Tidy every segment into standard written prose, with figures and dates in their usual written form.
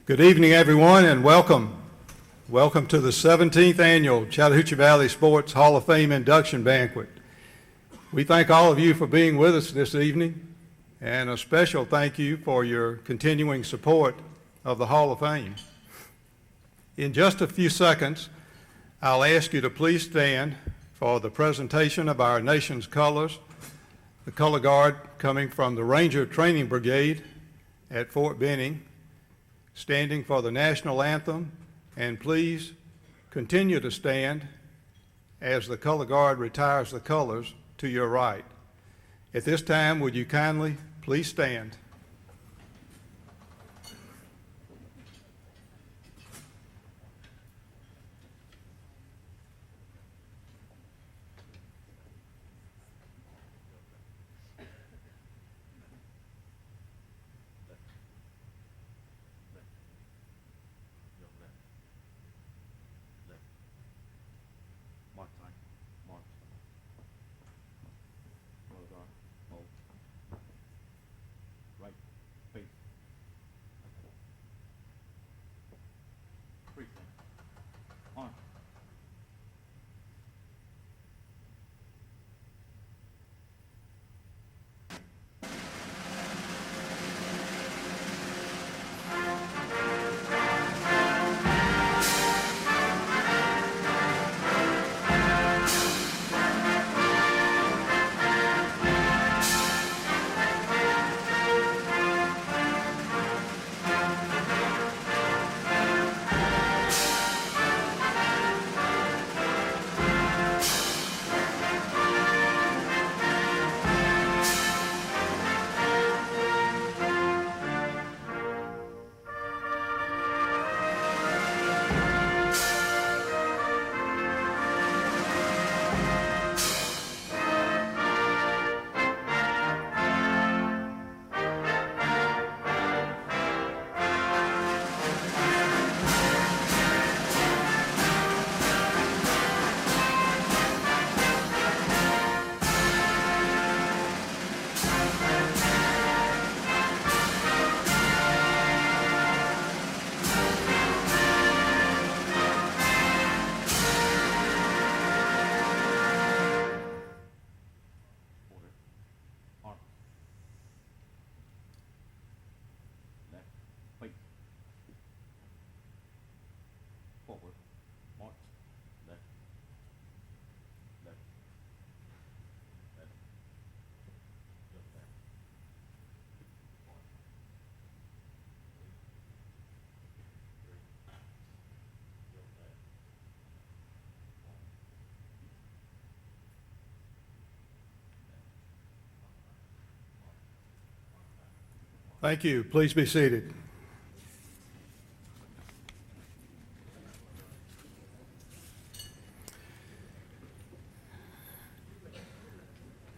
Good evening, everyone, and welcome. Welcome to the 17th Annual Chattahoochee Valley Sports Hall of Fame Induction Banquet. We thank all of you for being with us this evening, and a special thank you for your continuing support of the Hall of Fame. In just a few seconds, I'll ask you to please stand for the presentation of our nation's colors, the color guard coming from the Ranger Training Brigade at Fort Benning, standing for the national anthem, and please continue to stand as the color guard retires the colors to your right. At this time, would you kindly please stand? Thank you. Please be seated.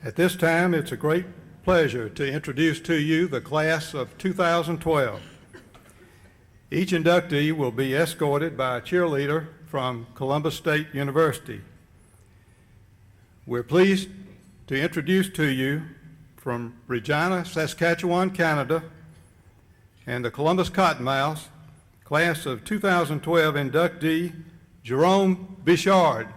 At this time, it's a great pleasure to introduce to you the class of 2012. Each inductee will be escorted by a cheerleader from Columbus State University. We're pleased to introduce to you from Regina, Saskatchewan, Canada, and the Columbus Cottonmouths, class of 2012 inductee Jerome Bechard.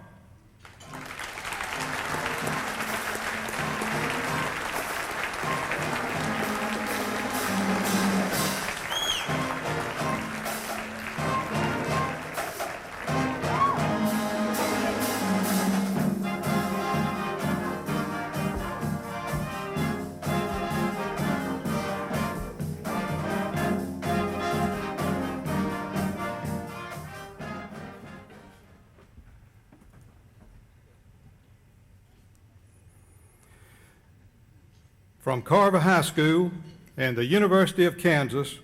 From Carver High School and the University of Kansas,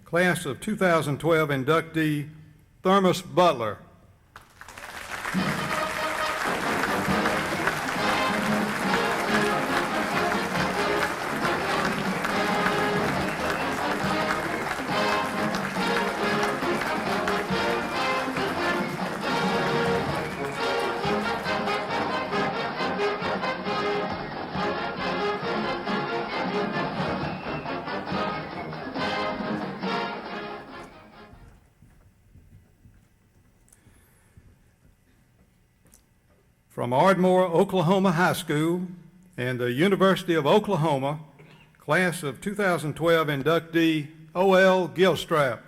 class of 2012 inductee Thermus Butler. from Ardmore, Oklahoma High School and the University of Oklahoma, class of 2012 inductee O.L. Gilstrap.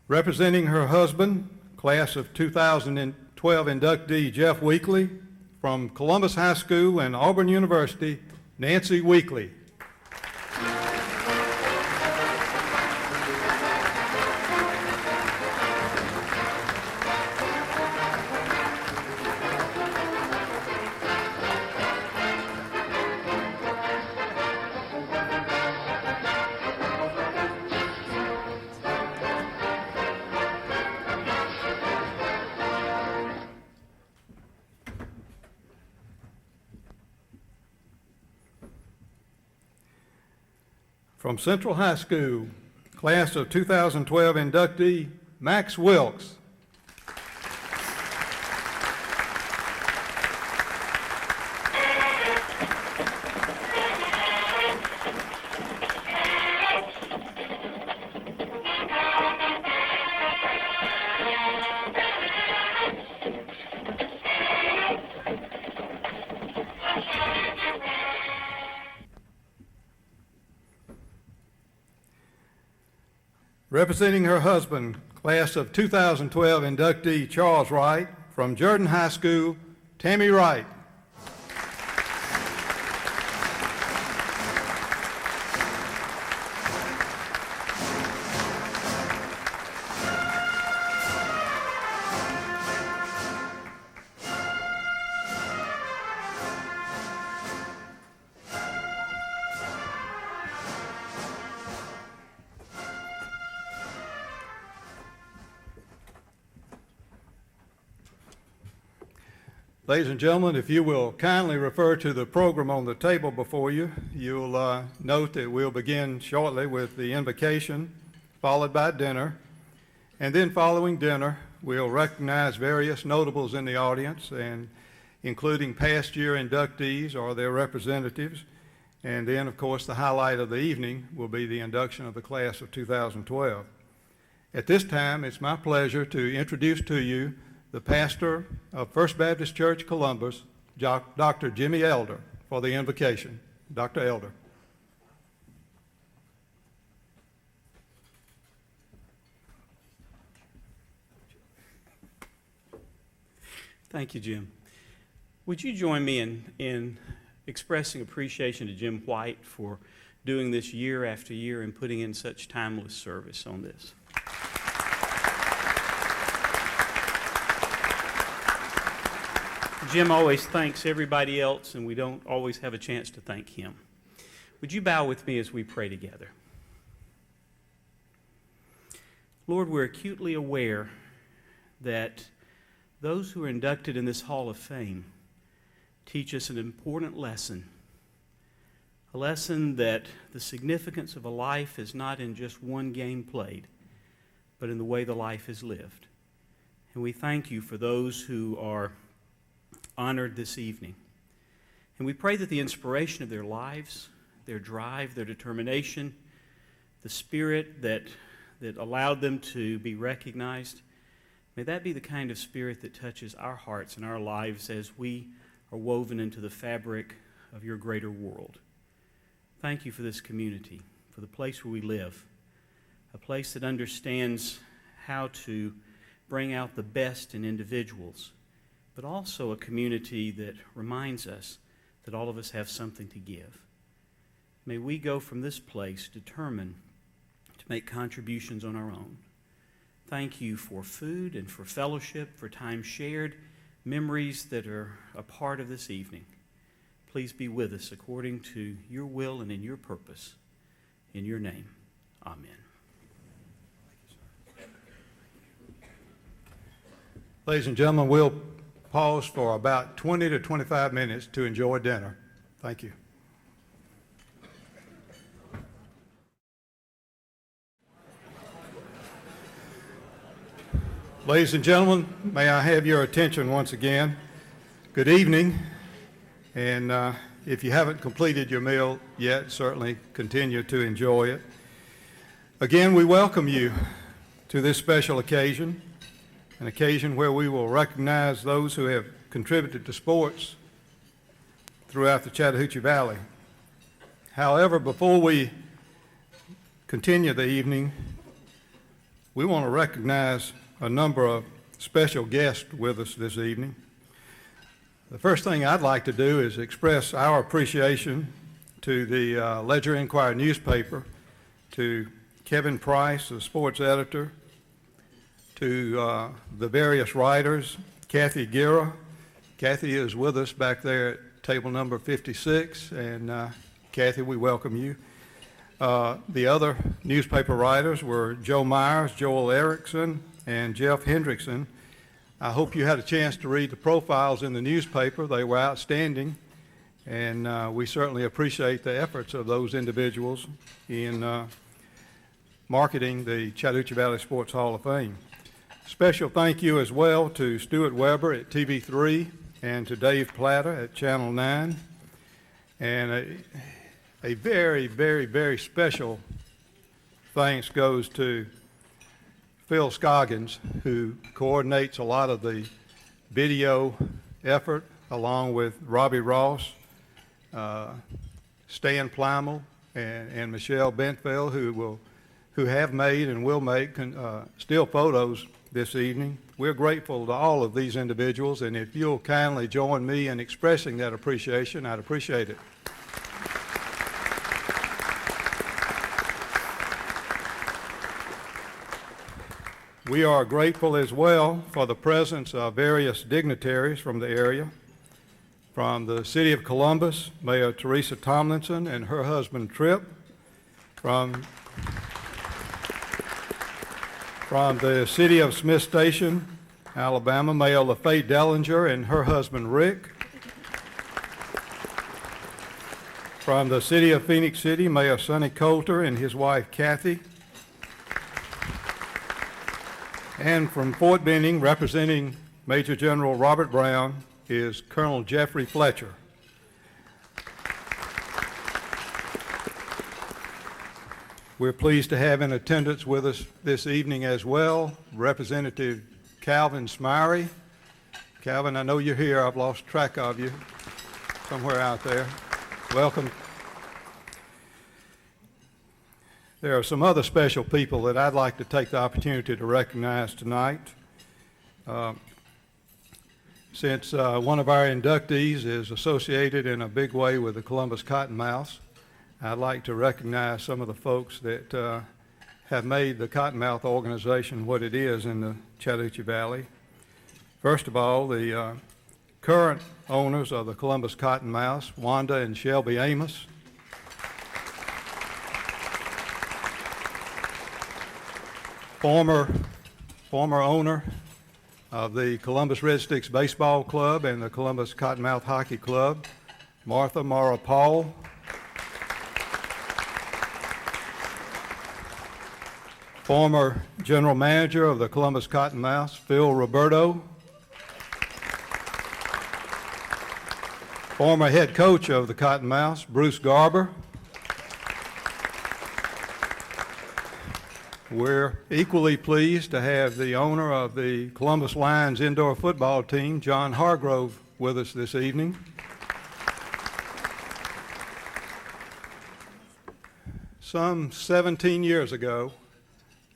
Representing her husband, class of 2012 inductee Jeff Weekley, from Columbus High School and Auburn University, Nancy Weekley. From Central High School, class of 2012 inductee Max Wilkes. Representing her husband, class of 2012 inductee Charles Wright, from Jordan High School, Tammy Wright. Ladies and gentlemen, if you will kindly refer to the program on the table before you, you'll note that we'll begin shortly with the invocation, followed by dinner, and then following dinner, we'll recognize various notables in the audience, and including past year inductees or their representatives, and then, of course, the highlight of the evening will be the induction of the class of 2012. At this time, it's my pleasure to introduce to you the pastor of First Baptist Church, Columbus, Dr. Jimmy Elder, for the invocation. Dr. Elder. Thank you, Jim. Would you join me in expressing appreciation to Jim White for doing this year after year and putting in such timeless service on this? Jim always thanks everybody else, and we don't always have a chance to thank him. Would you bow with me as we pray together? Lord, we're acutely aware that those who are inducted in this Hall of Fame teach us an important lesson, a lesson that the significance of a life is not in just one game played, but in the way the life is lived. And we thank you for those who are honored this evening. And we pray that the inspiration of their lives, their drive, their determination, the spirit that allowed them to be recognized, may that be the kind of spirit that touches our hearts and our lives as we are woven into the fabric of your greater world. Thank you for this community, for the place where we live, a place that understands how to bring out the best in individuals, but also a community that reminds us that all of us have something to give. May we go from this place determined to make contributions on our own. Thank you for food and for fellowship, for time shared, memories that are a part of this evening. please be with us according to your will and in your purpose. In your name, amen. Ladies and gentlemen, we'll pause for about 20 to 25 minutes to enjoy dinner. Thank you. Ladies and gentlemen, may I have your attention once again? Good evening, and if you haven't completed your meal yet, certainly continue to enjoy it. Again, we welcome you to this special occasion, an occasion where we will recognize those who have contributed to sports throughout the Chattahoochee Valley. However, before we continue the evening, we want to recognize a number of special guests with us this evening. The first thing I'd like to do is express our appreciation to the Ledger-Enquirer newspaper, to Kevin Price, the sports editor, to the various writers, Kathy Guerra. Kathy is with us back there at table number 56, and Kathy, we welcome you. The other newspaper writers were Joe Myers, Joel Erickson, and Jeff Hendrickson. I hope you had a chance to read the profiles in the newspaper. They were outstanding, and we certainly appreciate the efforts of those individuals in marketing the Chattahoochee Valley Sports Hall of Fame. Special thank you as well to Stuart Weber at TV3 and to Dave Platter at Channel 9, and a very, very, very special thanks goes to Phil Scoggins, who coordinates a lot of the video effort, along with Robbie Ross, Stan Plymel, and Michelle Bentfeld, who have made and will make still photos this evening. We're grateful to all of these individuals, and if you'll kindly join me in expressing that appreciation, I'd appreciate it. We are grateful as well for the presence of various dignitaries from the area. From the City of Columbus, Mayor Teresa Tomlinson and her husband Tripp. From the City of Smith Station, Alabama, Mayor LaFay Dellinger and her husband Rick. From the City of Phoenix City, Mayor Sonny Coulter and his wife Kathy. And from Fort Benning, representing Major General Robert Brown, is Colonel Jeffrey Fletcher. We're pleased to have in attendance with us this evening as well, Representative Calvin Smyrie. Calvin, I know you're here. I've lost track of you somewhere out there. Welcome. There are some other special people that I'd like to take the opportunity to recognize tonight. Since one of our inductees is associated in a big way with the Columbus Cottonmouths, I'd like to recognize some of the folks that have made the Cottonmouth organization what it is in the Chattahoochee Valley. First of all, the current owners of the Columbus Cottonmouths, Wanda and Shelby Amos. Former owner of the Columbus Red Sticks Baseball Club and the Columbus Cottonmouth Hockey Club, Martha Mara Paul. Former general manager of the Columbus Cottonmouths, Phil Roberto. Former head coach of the Cottonmouths, Bruce Garber. We're equally pleased to have the owner of the Columbus Lions indoor football team, John Hargrove, with us this evening. Some 17 years ago,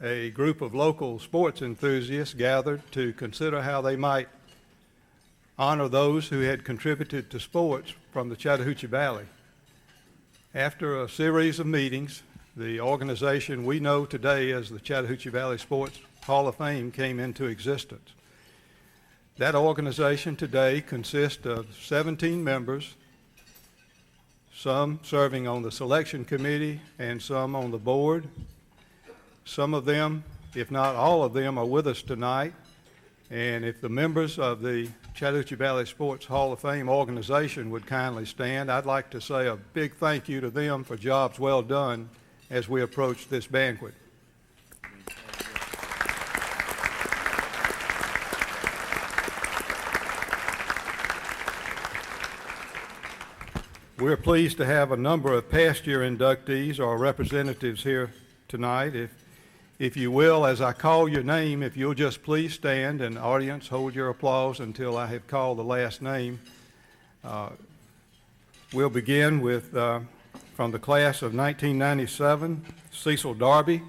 a group of local sports enthusiasts gathered to consider how they might honor those who had contributed to sports from the Chattahoochee Valley. After a series of meetings, the organization we know today as the Chattahoochee Valley Sports Hall of Fame came into existence. That organization today consists of 17 members some serving on the selection committee and some on the board. Some of them, if not all of them, are with us tonight. And if the members of the Chattahoochee Valley Sports Hall of Fame organization would kindly stand, I'd like to say a big thank you to them for jobs well done as we approach this banquet. We're pleased to have a number of past year inductees or representatives here tonight. If you will, as I call your name, if you'll just please stand, and audience, hold your applause until I have called the last name. We'll begin with, from the class of 1997, Cecil Darby.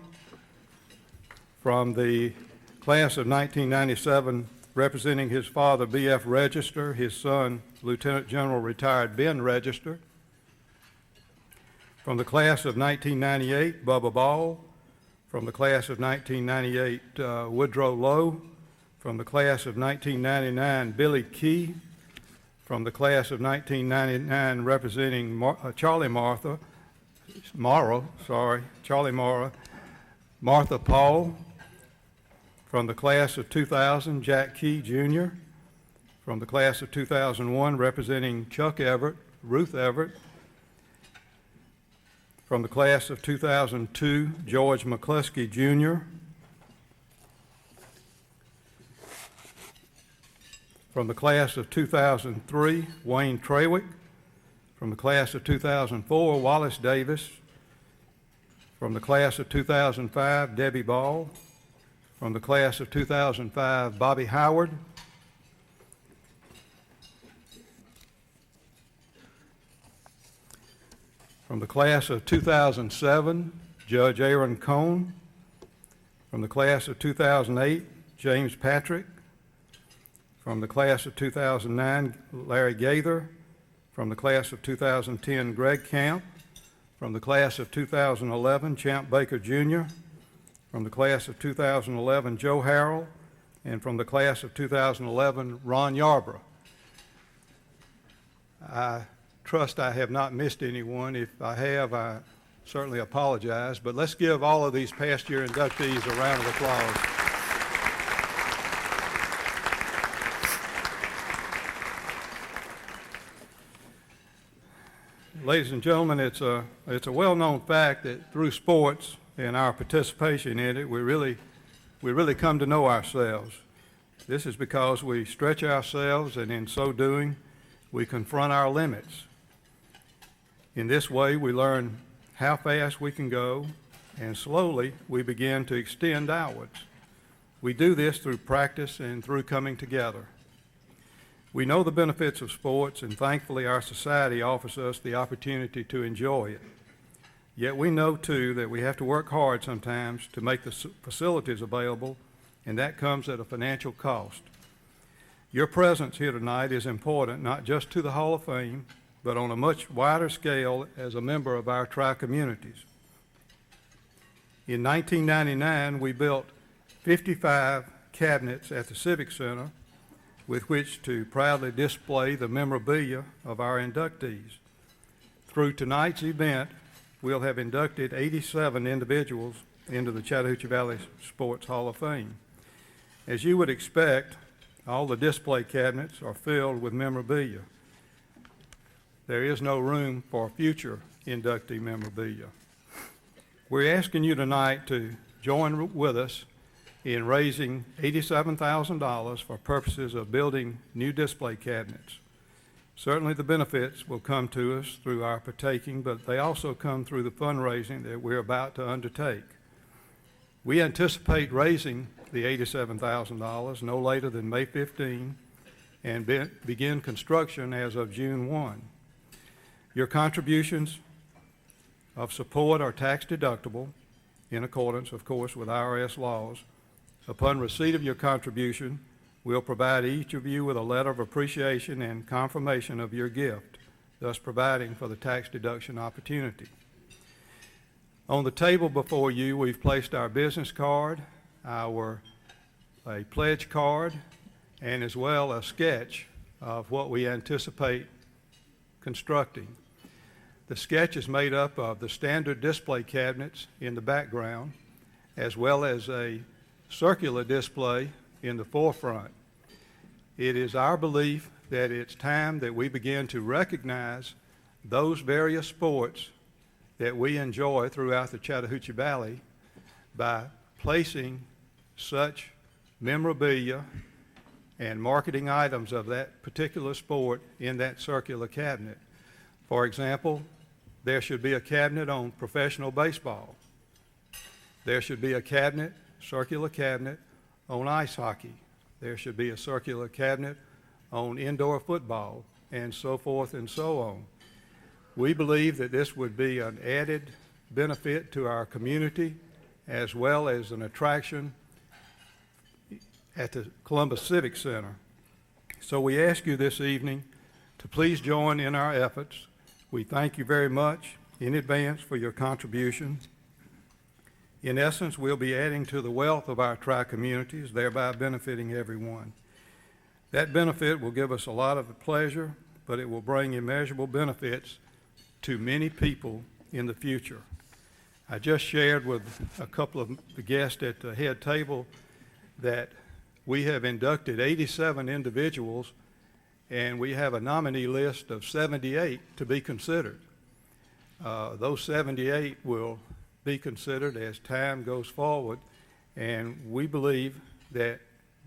From the class of 1997, representing his father, B.F. Register, his son, Lieutenant General retired Ben Register. From the class of 1998, Bubba Ball. From the class of 1998, Woodrow Lowe. From the class of 1999, Billy Key. From the class of 1999, representing Charlie Morrow, Martha Paul. From the class of 2000, Jack Key Jr. From the class of 2001, representing Chuck Everett, Ruth Everett. From the class of 2002, George McCluskey Jr. From the class of 2003, Wayne Trawick. From the class of 2004, Wallace Davis. From the class of 2005, Debbie Ball. From the class of 2005, Bobby Howard. From the class of 2007, Judge Aaron Cohn. From the class of 2008, James Patrick. From the class of 2009, Larry Gaither. From the class of 2010, Greg Camp. From the class of 2011, Champ Baker Jr. From the class of 2011, Joe Harrell. And from the class of 2011, Ron Yarborough. I trust I have not missed anyone. If I have, I certainly apologize, but let's give all of these past year inductees a round of applause. Ladies and gentlemen, it's a well-known fact that through sports and our participation in it, we really come to know ourselves. This is because we stretch ourselves, and in so doing, we confront our limits. In this way, we learn how fast we can go, and slowly we begin to extend outwards. We do this through practice and through coming together. We know the benefits of sports, and thankfully our society offers us the opportunity to enjoy it. Yet we know, too, that we have to work hard sometimes to make the facilities available, and that comes at a financial cost. Your presence here tonight is important, not just to the Hall of Fame, but on a much wider scale as a member of our tri-communities. In 1999, we built 55 cabinets at the Civic Center with which to proudly display the memorabilia of our inductees. Through tonight's event, we'll have inducted 87 individuals into the Chattahoochee Valley Sports Hall of Fame. As you would expect, all the display cabinets are filled with memorabilia. There is no room for future inductee memorabilia. We're asking you tonight to join with us in raising $87,000 for purposes of building new display cabinets. Certainly the benefits will come to us through our partaking, but they also come through the fundraising that we're about to undertake. We anticipate raising the $87,000 no later than May 15 and begin construction as of June 1. Your contributions of support are tax deductible in accordance, of course, with IRS laws. Upon receipt of your contribution, we'll provide each of you with a letter of appreciation and confirmation of your gift, thus providing for the tax deduction opportunity. On the table before you, we've placed our business card, a pledge card, and as well a sketch of what we anticipate constructing. The sketch is made up of the standard display cabinets in the background, as well as a circular display in the forefront. It is our belief that it's time that we begin to recognize those various sports that we enjoy throughout the Chattahoochee Valley by placing such memorabilia and marketing items of that particular sport in that circular cabinet. For example, there should be a cabinet on professional baseball. There should be a cabinet, circular cabinet, on ice hockey. There should be a circular cabinet on indoor football, and so forth and so on. We believe that this would be an added benefit to our community, as well as an attraction at the Columbus Civic Center. So we ask you this evening to please join in our efforts. We thank you very much in advance for your contributions. In essence, we'll be adding to the wealth of our tri-communities, thereby benefiting everyone. That benefit will give us a lot of pleasure, but it will bring immeasurable benefits to many people in the future. I just shared with a couple of the guests at the head table that we have inducted 87 individuals, and we have a nominee list of 78 to be considered. Those 78 will be considered as time goes forward, and we believe that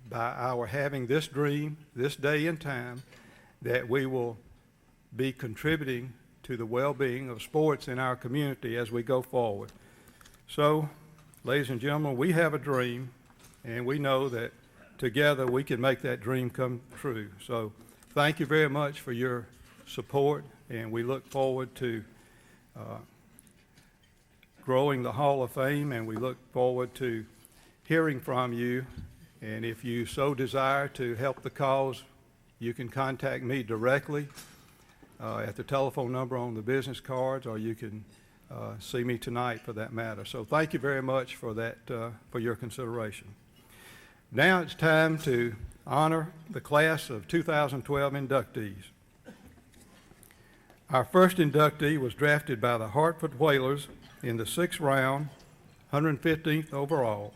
by our having this dream, this day and time, that we will be contributing to the well-being of sports in our community as we go forward. So, ladies and gentlemen, we have a dream, and we know that together we can make that dream come true. So, thank you very much for your support, and we look forward to growing the Hall of Fame, and we look forward to hearing from you. And if you so desire to help the cause, you can contact me directly at the telephone number on the business cards, or you can see me tonight for that matter. So thank you very much for that, for your consideration. Now it's time to honor the class of 2012 inductees. Our first inductee was drafted by the Hartford Whalers in the 6th round, 115th overall.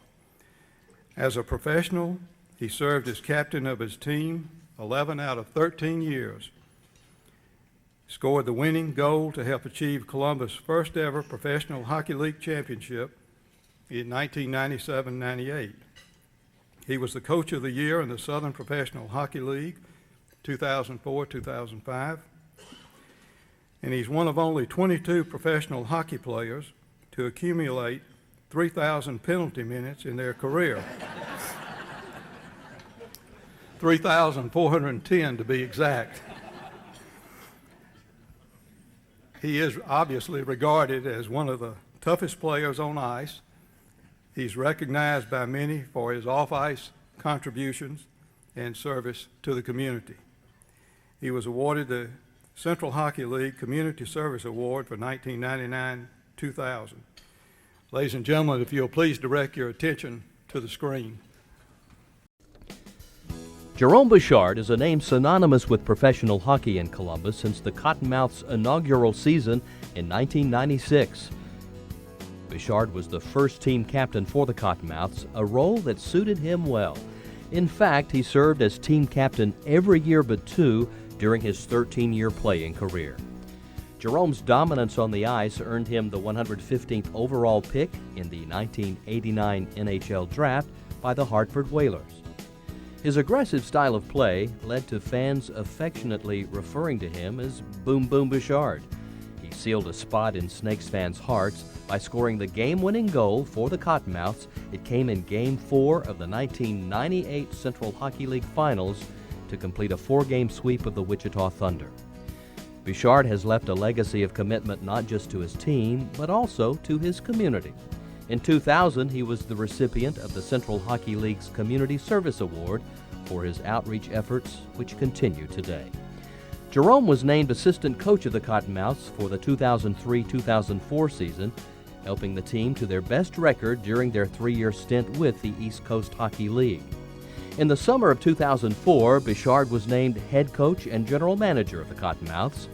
As a professional, he served as captain of his team 11 out of 13 years. Scored the winning goal to help achieve Columbus' first ever Professional Hockey League championship in 1997-98. He was the coach of the year in the Southern Professional Hockey League 2004-2005. And he's one of only 22 professional hockey players to accumulate 3,000 penalty minutes in their career. 3,410 to be exact. He is obviously regarded as one of the toughest players on ice. He's recognized by many for his off-ice contributions and service to the community. He was awarded the Central Hockey League Community Service Award for 1999-2000. Ladies and gentlemen, if you'll please direct your attention to the screen. Jerome Bechard is a name synonymous with professional hockey in Columbus since the Cottonmouths' inaugural season in 1996. Bechard was the first team captain for the Cottonmouths, a role that suited him well. In fact, he served as team captain every year but two during his 13-year playing career. Jerome's dominance on the ice earned him the 115th overall pick in the 1989 NHL Draft by the Hartford Whalers. His aggressive style of play led to fans affectionately referring to him as Boom Boom Bechard. He sealed a spot in Snakes fans' hearts by scoring the game-winning goal for the Cottonmouths. It came in Game 4 of the 1998 Central Hockey League Finals to complete a 4-game sweep of the Wichita Thunder. Bechard has left a legacy of commitment not just to his team, but also to his community. In 2000, he was the recipient of the Central Hockey League's Community Service Award for his outreach efforts, which continue today. Jerome was named assistant coach of the Cottonmouths for the 2003-2004 season, helping the team to their best record during their 3-year stint with the East Coast Hockey League. In the summer of 2004, Bechard was named head coach and general manager of the Cottonmouths.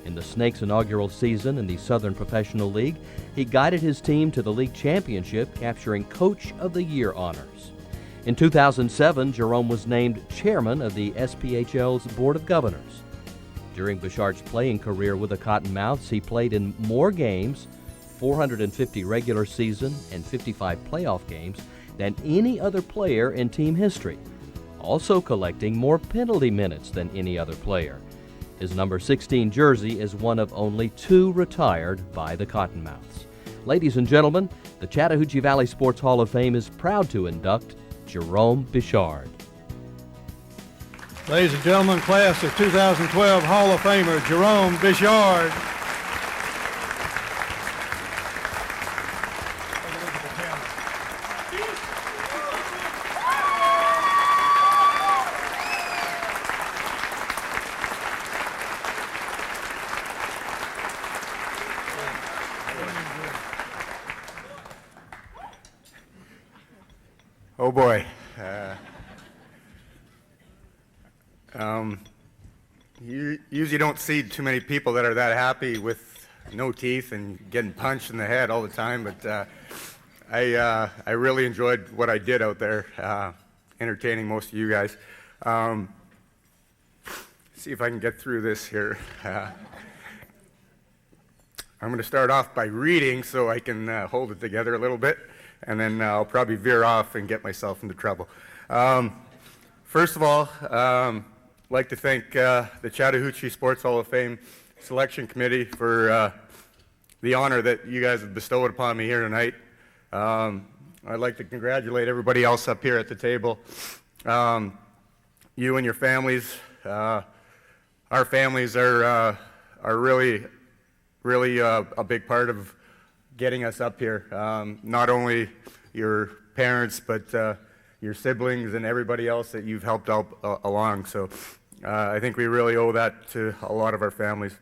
In the Snakes' inaugural season in the Southern Professional League, he guided his team to the league championship, capturing Coach of the Year honors. In 2007, Jerome was named chairman of the SPHL's Board of Governors. During Bechard's playing career with the Cottonmouths, he played in more games, 450 regular season and 55 playoff games, than any other player in team history, also collecting more penalty minutes than any other player. His number 16 jersey is one of only 2 retired by the Cottonmouths. Ladies and gentlemen, the Chattahoochee Valley Sports Hall of Fame is proud to induct Jerome Bechard. Ladies and gentlemen, class of 2012 Hall of Famer Jerome Bechard. Oh boy. You usually don't see too many people that are that happy with no teeth and getting punched in the head all the time, but I really enjoyed what I did out there, entertaining most of you guys. See if I can get through this here. I'm going to start off by reading so I can hold it together a little bit, and then I'll probably veer off and get myself into trouble. First of all, I'd like to thank the Chattahoochee Sports Hall of Fame Selection Committee for the honor that you guys have bestowed upon me here tonight. I'd like to congratulate everybody else up here at the table. You and your families, our families are really a big part of getting us up here. Not only your parents, but your siblings and everybody else that you've helped out along. So I think we really owe that to a lot of our families.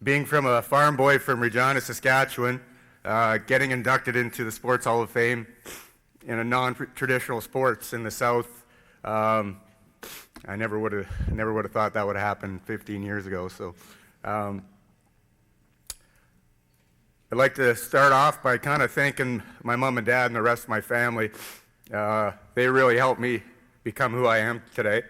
Being from a farm boy from Regina, Saskatchewan, getting inducted into the Sports Hall of Fame in a non-traditional sports in the South, I never would have thought that would have happened 15 years ago. So I'd like to start off by kind of thanking my mom and dad and the rest of my family. They really helped me become who I am today.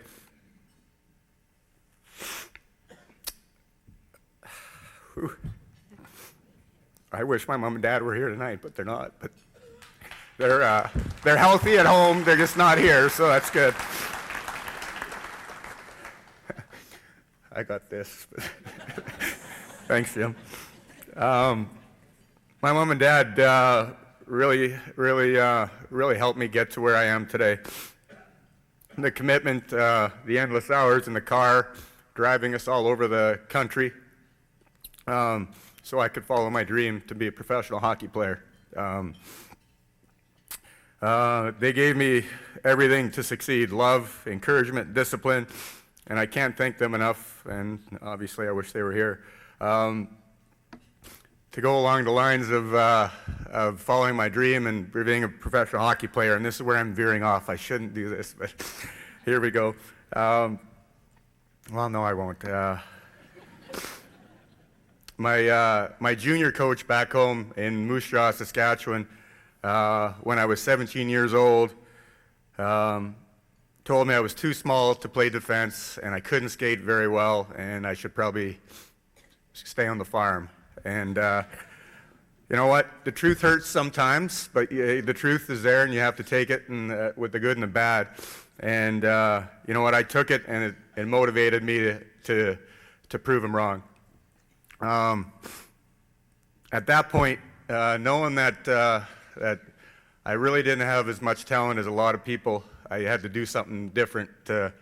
Whew. I wish my mom and dad were here tonight, but they're not. But they're healthy at home. They're just not here, so that's good. I got this. Thanks, Jim. My mom and dad really helped me get to where I am today. The commitment, the endless hours in the car, driving us all over the country, so I could follow my dream to be a professional hockey player. They gave me everything to succeed: love, encouragement, discipline, and I can't thank them enough, and obviously I wish they were here. To go along the lines of following my dream and being a professional hockey player, and this is where I'm veering off. I shouldn't do this, but here we go. Well, no, I won't. My junior coach back home in Moose Jaw, Saskatchewan, when I was 17 years old, told me I was too small to play defense, and I couldn't skate very well, and I should probably stay on the farm. And you know what? The truth hurts sometimes, but the truth is there, and you have to take it, and with the good and the bad. And you know what? I took it, and it motivated me to prove him wrong. At that point, knowing that I really didn't have as much talent as a lot of people, I had to do something different to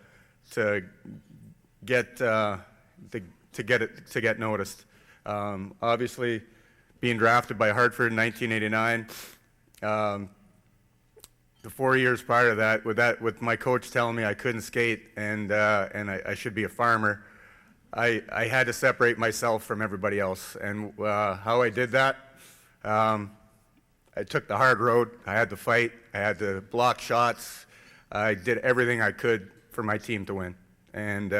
get noticed. Obviously, being drafted by Hartford in 1989, the 4 years prior to that, with my coach telling me I couldn't skate and I should be a farmer, I had to separate myself from everybody else. And how I did that, I took the hard road. I had to fight. I had to block shots. I did everything I could for my team to win. And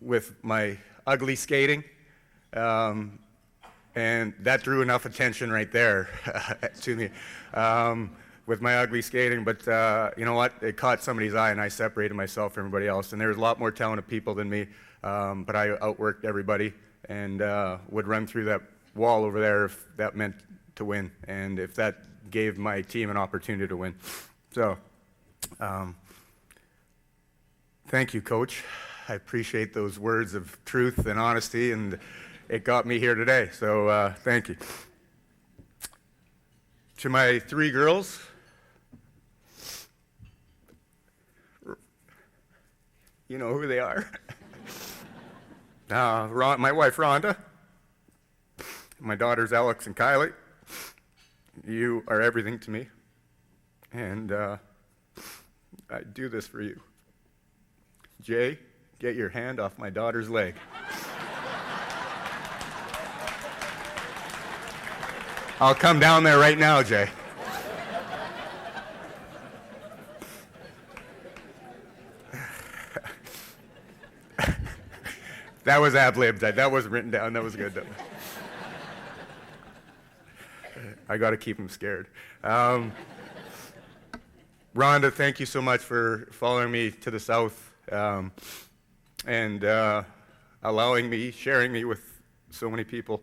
with my ugly skating, and that drew enough attention right there to me with my ugly skating. But you know what? It caught somebody's eye, and I separated myself from everybody else. And there was a lot more talented people than me, but I outworked everybody and would run through that wall over there if that meant to win, and if that gave my team an opportunity to win. So, thank you, Coach. I appreciate those words of truth and honesty, and it got me here today, so thank you. To my 3 girls, you know who they are. My wife, Rhonda, my daughters, Alex and Kylie. You are everything to me, and I do this for you. Jay, get your hand off my daughter's leg. I'll come down there right now, Jay. That was ad-libbed. That wasn't written down. That was good, though. I got to keep him scared. Rhonda, thank you so much for following me to the south and allowing me, sharing me with so many people.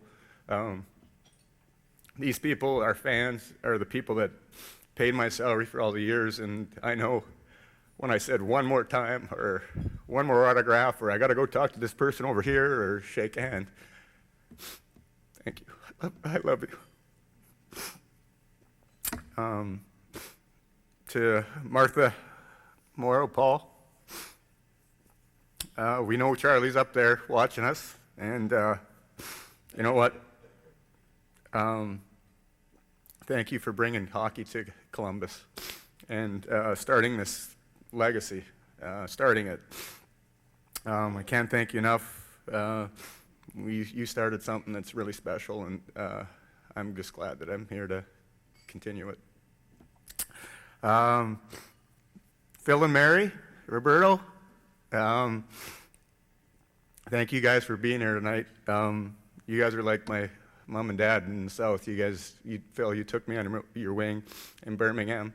These people, our fans, are the people that paid my salary for all the years, and I know when I said one more time or one more autograph or I got to go talk to this person over here or shake a hand. Thank you. I love you. To Martha, Morrow, Paul, we know Charlie's up there watching us, and you know what? Thank you for bringing hockey to Columbus and starting this legacy, starting it. I can't thank you enough. You started something that's really special, and I'm just glad that I'm here to continue it. Phil and Mary, Roberto, thank you guys for being here tonight. You guys are like my mom and dad in the South. Phil, you took me under your wing in Birmingham,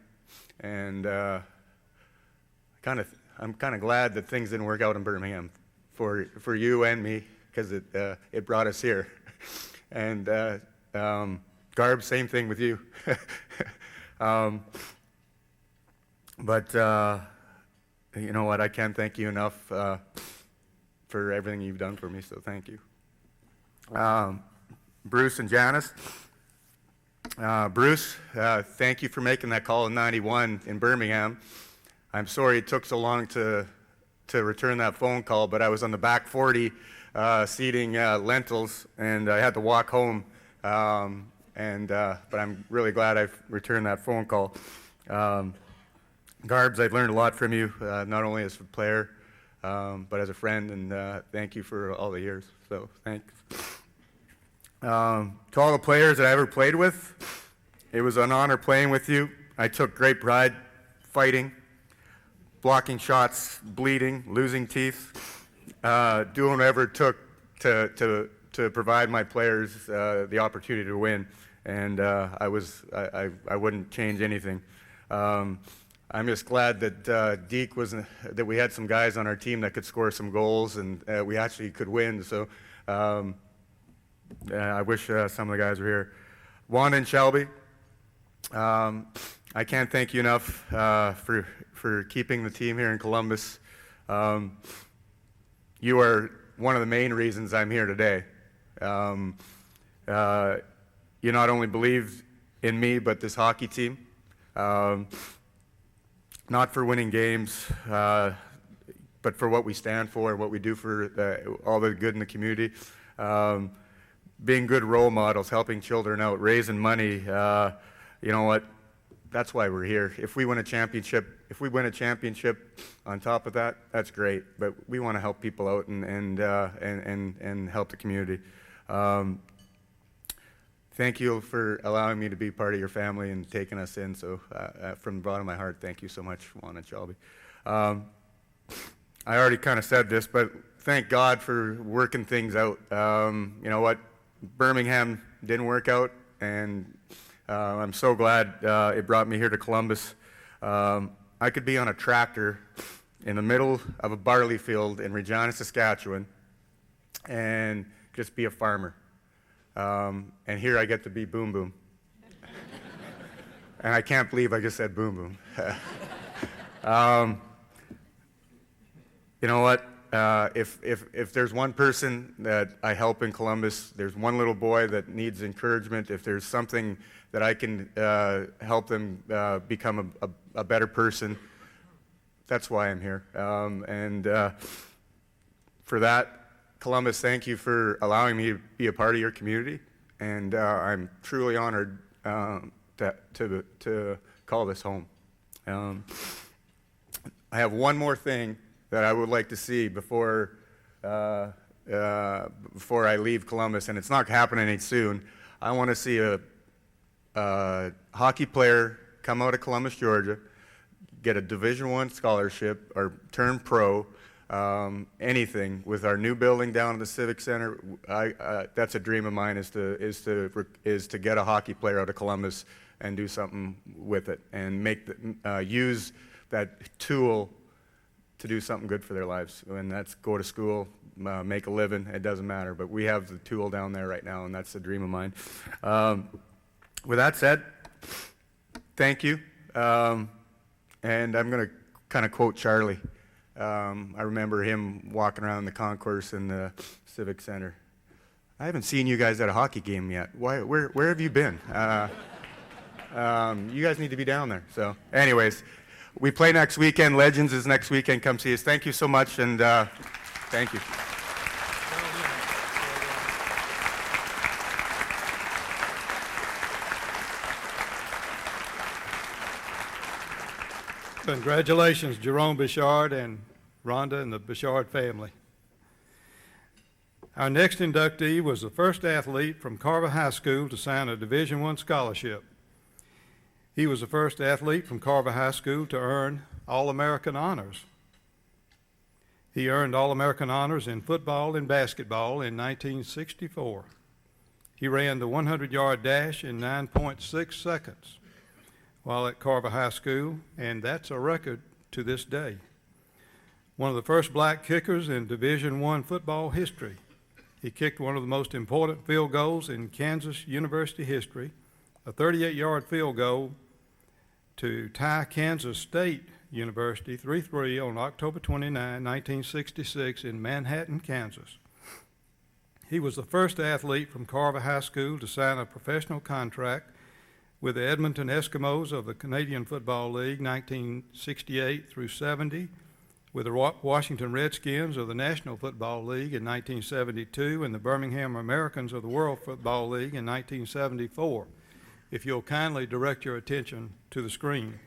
and I'm kind of glad that things didn't work out in Birmingham for you and me, because it brought us here. And Garb, same thing with you. But you know what? I can't thank you enough for everything you've done for me, so thank you. Bruce and Janice. Bruce, thank you for making that call in '91 in Birmingham. I'm sorry it took so long to return that phone call, but I was on the back 40 seating lentils, and I had to walk home. But I'm really glad I've returned that phone call. Garbs, I've learned a lot from you, not only as a player, but as a friend, and thank you for all the years. So thanks. To all the players that I ever played with, it was an honor playing with you. I took great pride fighting, blocking shots, bleeding, losing teeth, doing whatever it took to provide my players the opportunity to win. And I wouldn't change anything. I'm just glad that Deke that we had some guys on our team that could score some goals, and we actually could win. So I wish some of the guys were here. Wanda and Shelby, I can't thank you enough for keeping the team here in Columbus. You are one of the main reasons I'm here today. You not only believed in me, but this hockey team. Not for winning games, but for what we stand for, what we do for all the good in the community. Being good role models, helping children out, raising money. You know what? That's why we're here. If we win a championship, on top of that, that's great. But we want to help people out and help the community. Thank you for allowing me to be part of your family and taking us in. So from the bottom of my heart, thank you so much, Juan and Shelby. I already kind of said this, but thank God for working things out. You know what? Birmingham didn't work out, and I'm so glad it brought me here to Columbus. I could be on a tractor in the middle of a barley field in Regina, Saskatchewan, and just be a farmer. And here I get to be Boom Boom. And I can't believe I just said Boom Boom. You know what? If there's one person that I help in Columbus, there's one little boy that needs encouragement, if there's something that I can help them become a better person, that's why I'm here. For that, Columbus, thank you for allowing me to be a part of your community, and I'm truly honored to call this home. I have one more thing that I would like to see before I leave Columbus, and it's not happening soon. I want to see a hockey player come out of Columbus, Georgia, get a Division I scholarship or turn pro, anything with our new building down at the Civic Center. That's a dream of mine, is to get a hockey player out of Columbus and do something with it and use that tool to do something good for their lives. And that's go to school, make a living, it doesn't matter. But we have the tool down there right now, and that's a dream of mine. With that said, thank you. And I'm going to kind of quote Charlie. I remember him walking around the concourse in the Civic Center. I haven't seen you guys at a hockey game yet. Where have you been? You guys need to be down there. So anyways, we play next weekend. Legends is next weekend. Come see us. Thank you so much, and thank you. Congratulations, Jerome Bechard and Rhonda and the Bechard family. Our next inductee was the first athlete from Carver High School to sign a Division I scholarship. He was the first athlete from Carver High School to earn All-American honors. He earned All-American honors in football and basketball in 1964. He ran the 100-yard dash in 9.6 seconds while at Carver High School, and that's a record to this day. One of the first black kickers in Division I football history. He kicked one of the most important field goals in Kansas University history, a 38-yard field goal to tie Kansas State University 3-3 on October 29, 1966 in Manhattan, Kansas. He was the first athlete from Carver High School to sign a professional contract with the Edmonton Eskimos of the Canadian Football League 1968 through 70, with the Washington Redskins of the National Football League in 1972, and the Birmingham Americans of the World Football League in 1974. If you'll kindly direct your attention to the screen.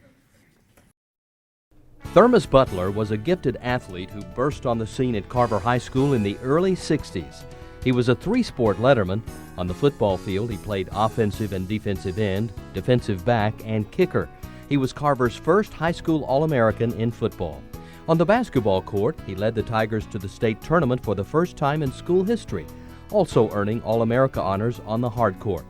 Thermus Butler was a gifted athlete who burst on the scene at Carver High School in the early 60s. He was a three-sport letterman. On the football field, he played offensive and defensive end, defensive back, and kicker. He was Carver's first high school All-American in football. On the basketball court, he led the Tigers to the state tournament for the first time in school history, also earning All-America honors on the hard court.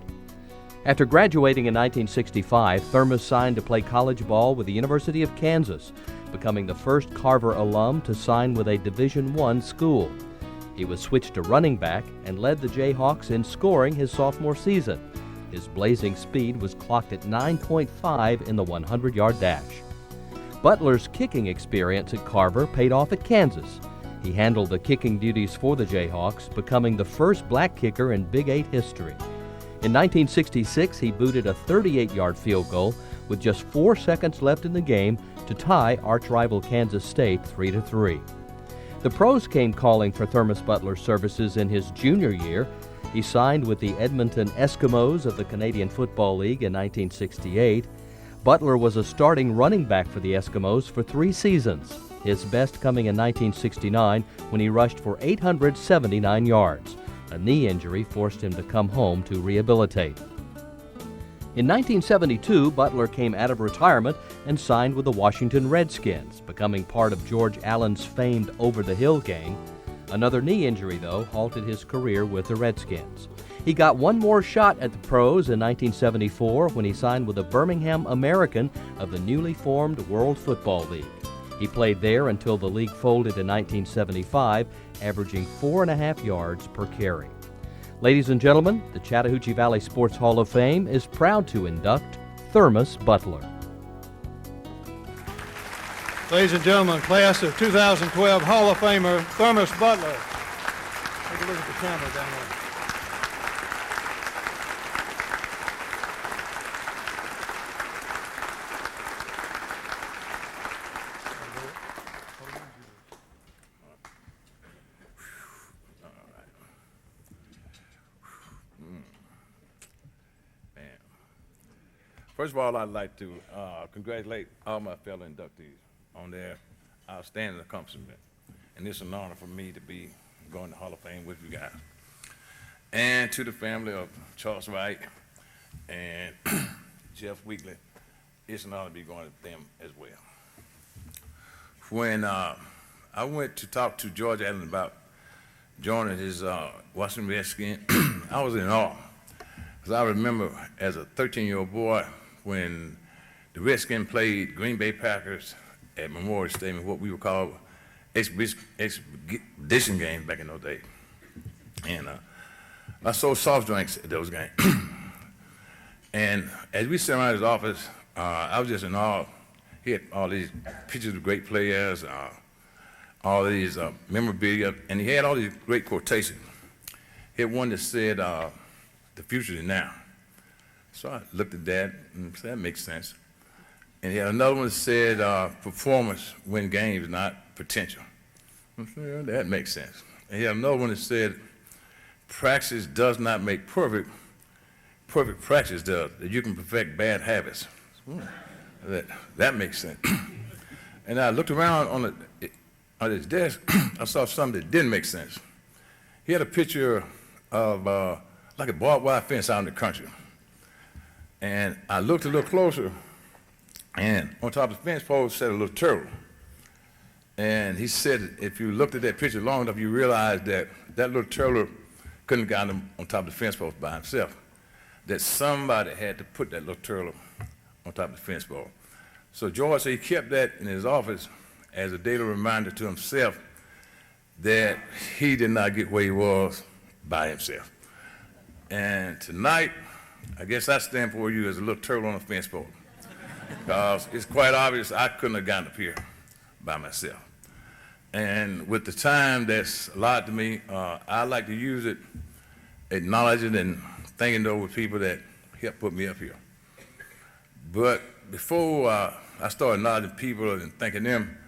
After graduating in 1965, Thermus signed to play college ball with the University of Kansas, becoming the first Carver alum to sign with a Division I school. He was switched to running back and led the Jayhawks in scoring his sophomore season. His blazing speed was clocked at 9.5 in the 100-yard dash. Butler's kicking experience at Carver paid off at Kansas. He handled the kicking duties for the Jayhawks, becoming the first black kicker in Big 8 history. In 1966, he booted a 38-yard field goal with just 4 seconds left in the game to tie arch-rival Kansas State 3-3. The pros came calling for Thermus Butler's services in his junior year. He signed with the Edmonton Eskimos of the Canadian Football League in 1968. Butler was a starting running back for the Eskimos for 3 seasons, his best coming in 1969 when he rushed for 879 yards. A knee injury forced him to come home to rehabilitate. In 1972, Butler came out of retirement and signed with the Washington Redskins, becoming part of George Allen's famed over-the-hill gang. Another knee injury, though, halted his career with the Redskins. He got one more shot at the pros in 1974 when he signed with the Birmingham American of the newly formed World Football League. He played there until the league folded in 1975, averaging 4.5 yards per carry. Ladies and gentlemen, the Chattahoochee Valley Sports Hall of Fame is proud to induct Thermus Butler. Ladies and gentlemen, class of 2012 Hall of Famer Thermus Butler. Take a look at the camera down there. First of all, I'd like to congratulate all my fellow inductees on their outstanding accomplishment. And it's an honor for me to be going to Hall of Fame with you guys. And to the family of Charles Wright and Jeff Weekley, it's an honor to be going to them as well. When I went to talk to George Allen about joining his Washington Redskins, I was in awe. Because I remember as a 13-year-old boy when the Redskins played Green Bay Packers at Memorial Stadium, what we would call expedition games back in those days. And I sold soft drinks at those games. And as we sat around his office, I was just in awe. He had all these pictures of great players, all these memorabilia, and he had all these great quotations. He had one that said, "The future is now." So I looked at that and said, that makes sense. And he had another one that said, "Performance win games, not potential." I said, that makes sense. And he had another one that said, "Practice does not make perfect, perfect practice does, that you can perfect bad habits." That makes sense. And I looked around on his desk, I saw something that didn't make sense. He had a picture of like a barbed wire fence out in the country. And I looked a little closer, and on top of the fence pole sat a little turtle. And he said, if you looked at that picture long enough, you realized that that little turtle couldn't have gotten him on top of the fence post by himself. That somebody had to put that little turtle on top of the fence pole. So George said he kept that in his office as a daily reminder to himself that he did not get where he was by himself. And tonight, I guess I stand for you as a little turtle on a fence pole. Because it's quite obvious I couldn't have gotten up here by myself. And with the time that's allotted to me, I like to use it, acknowledging and thanking those people that helped put me up here. But before I start acknowledging people and thanking them,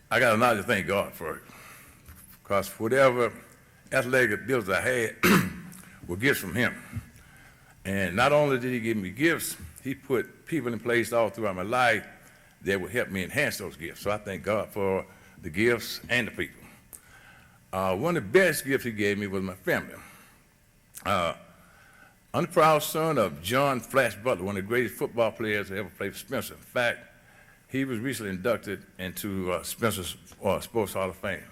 I got to acknowledge and thank God for it. Because whatever athletic abilities I had were gifts from him. And not only did he give me gifts, he put people in place all throughout my life that would help me enhance those gifts. So I thank God for the gifts and the people. One of the best gifts he gave me was my family. I'm the proud son of John Flash Butler, one of the greatest football players to ever play for Spencer. In fact, he was recently inducted into Spencer's Sports Hall of Fame.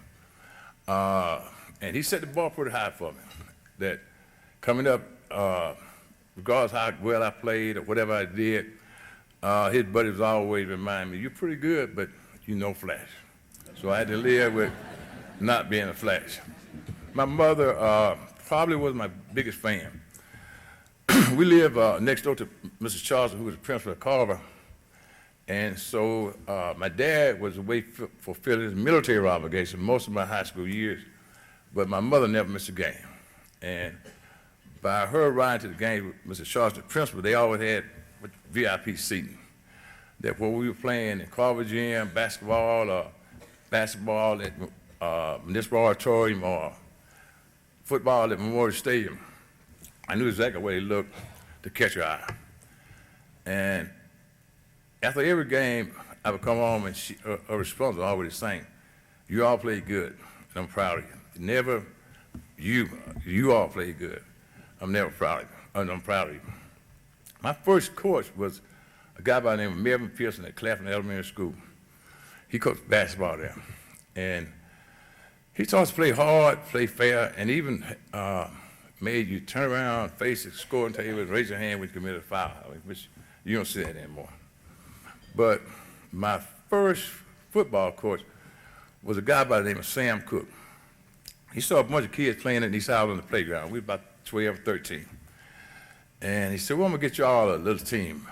And he set the bar pretty high for me, that coming up, regardless how well I played or whatever I did, his buddies always remind me, you're pretty good, but you know Flash. So I had to live with not being a Flash. My mother probably was my biggest fan. We live next door to Mrs. Charles, who was the principal of Carver. And so my dad was away fulfilling his military obligation most of my high school years, but my mother never missed a game. And by her riding to the game with Mrs. Charles, the principal, they always had VIP seating. That when we were playing in Carver Gym, basketball at Municipal Auditorium or football at Memorial Stadium, I knew exactly where he looked to catch your eye. And after every game, I would come home and her response was always the same. You all played good, and I'm proud of you. Never, you all played good. I'm never proud of you, and I'm proud of you. My first coach was a guy by the name of Melvin Pearson at Claflin Elementary School. He coached basketball there. And he taught us to play hard, play fair, and even made you turn around, face the scoring table, and raise your hand when you committed a foul, which you don't see that anymore. But my first football coach was a guy by the name of Sam Cook. He saw a bunch of kids playing in East Island on the playground. We were about 12 or 13. And he said, well, I'm gonna get you all a little team.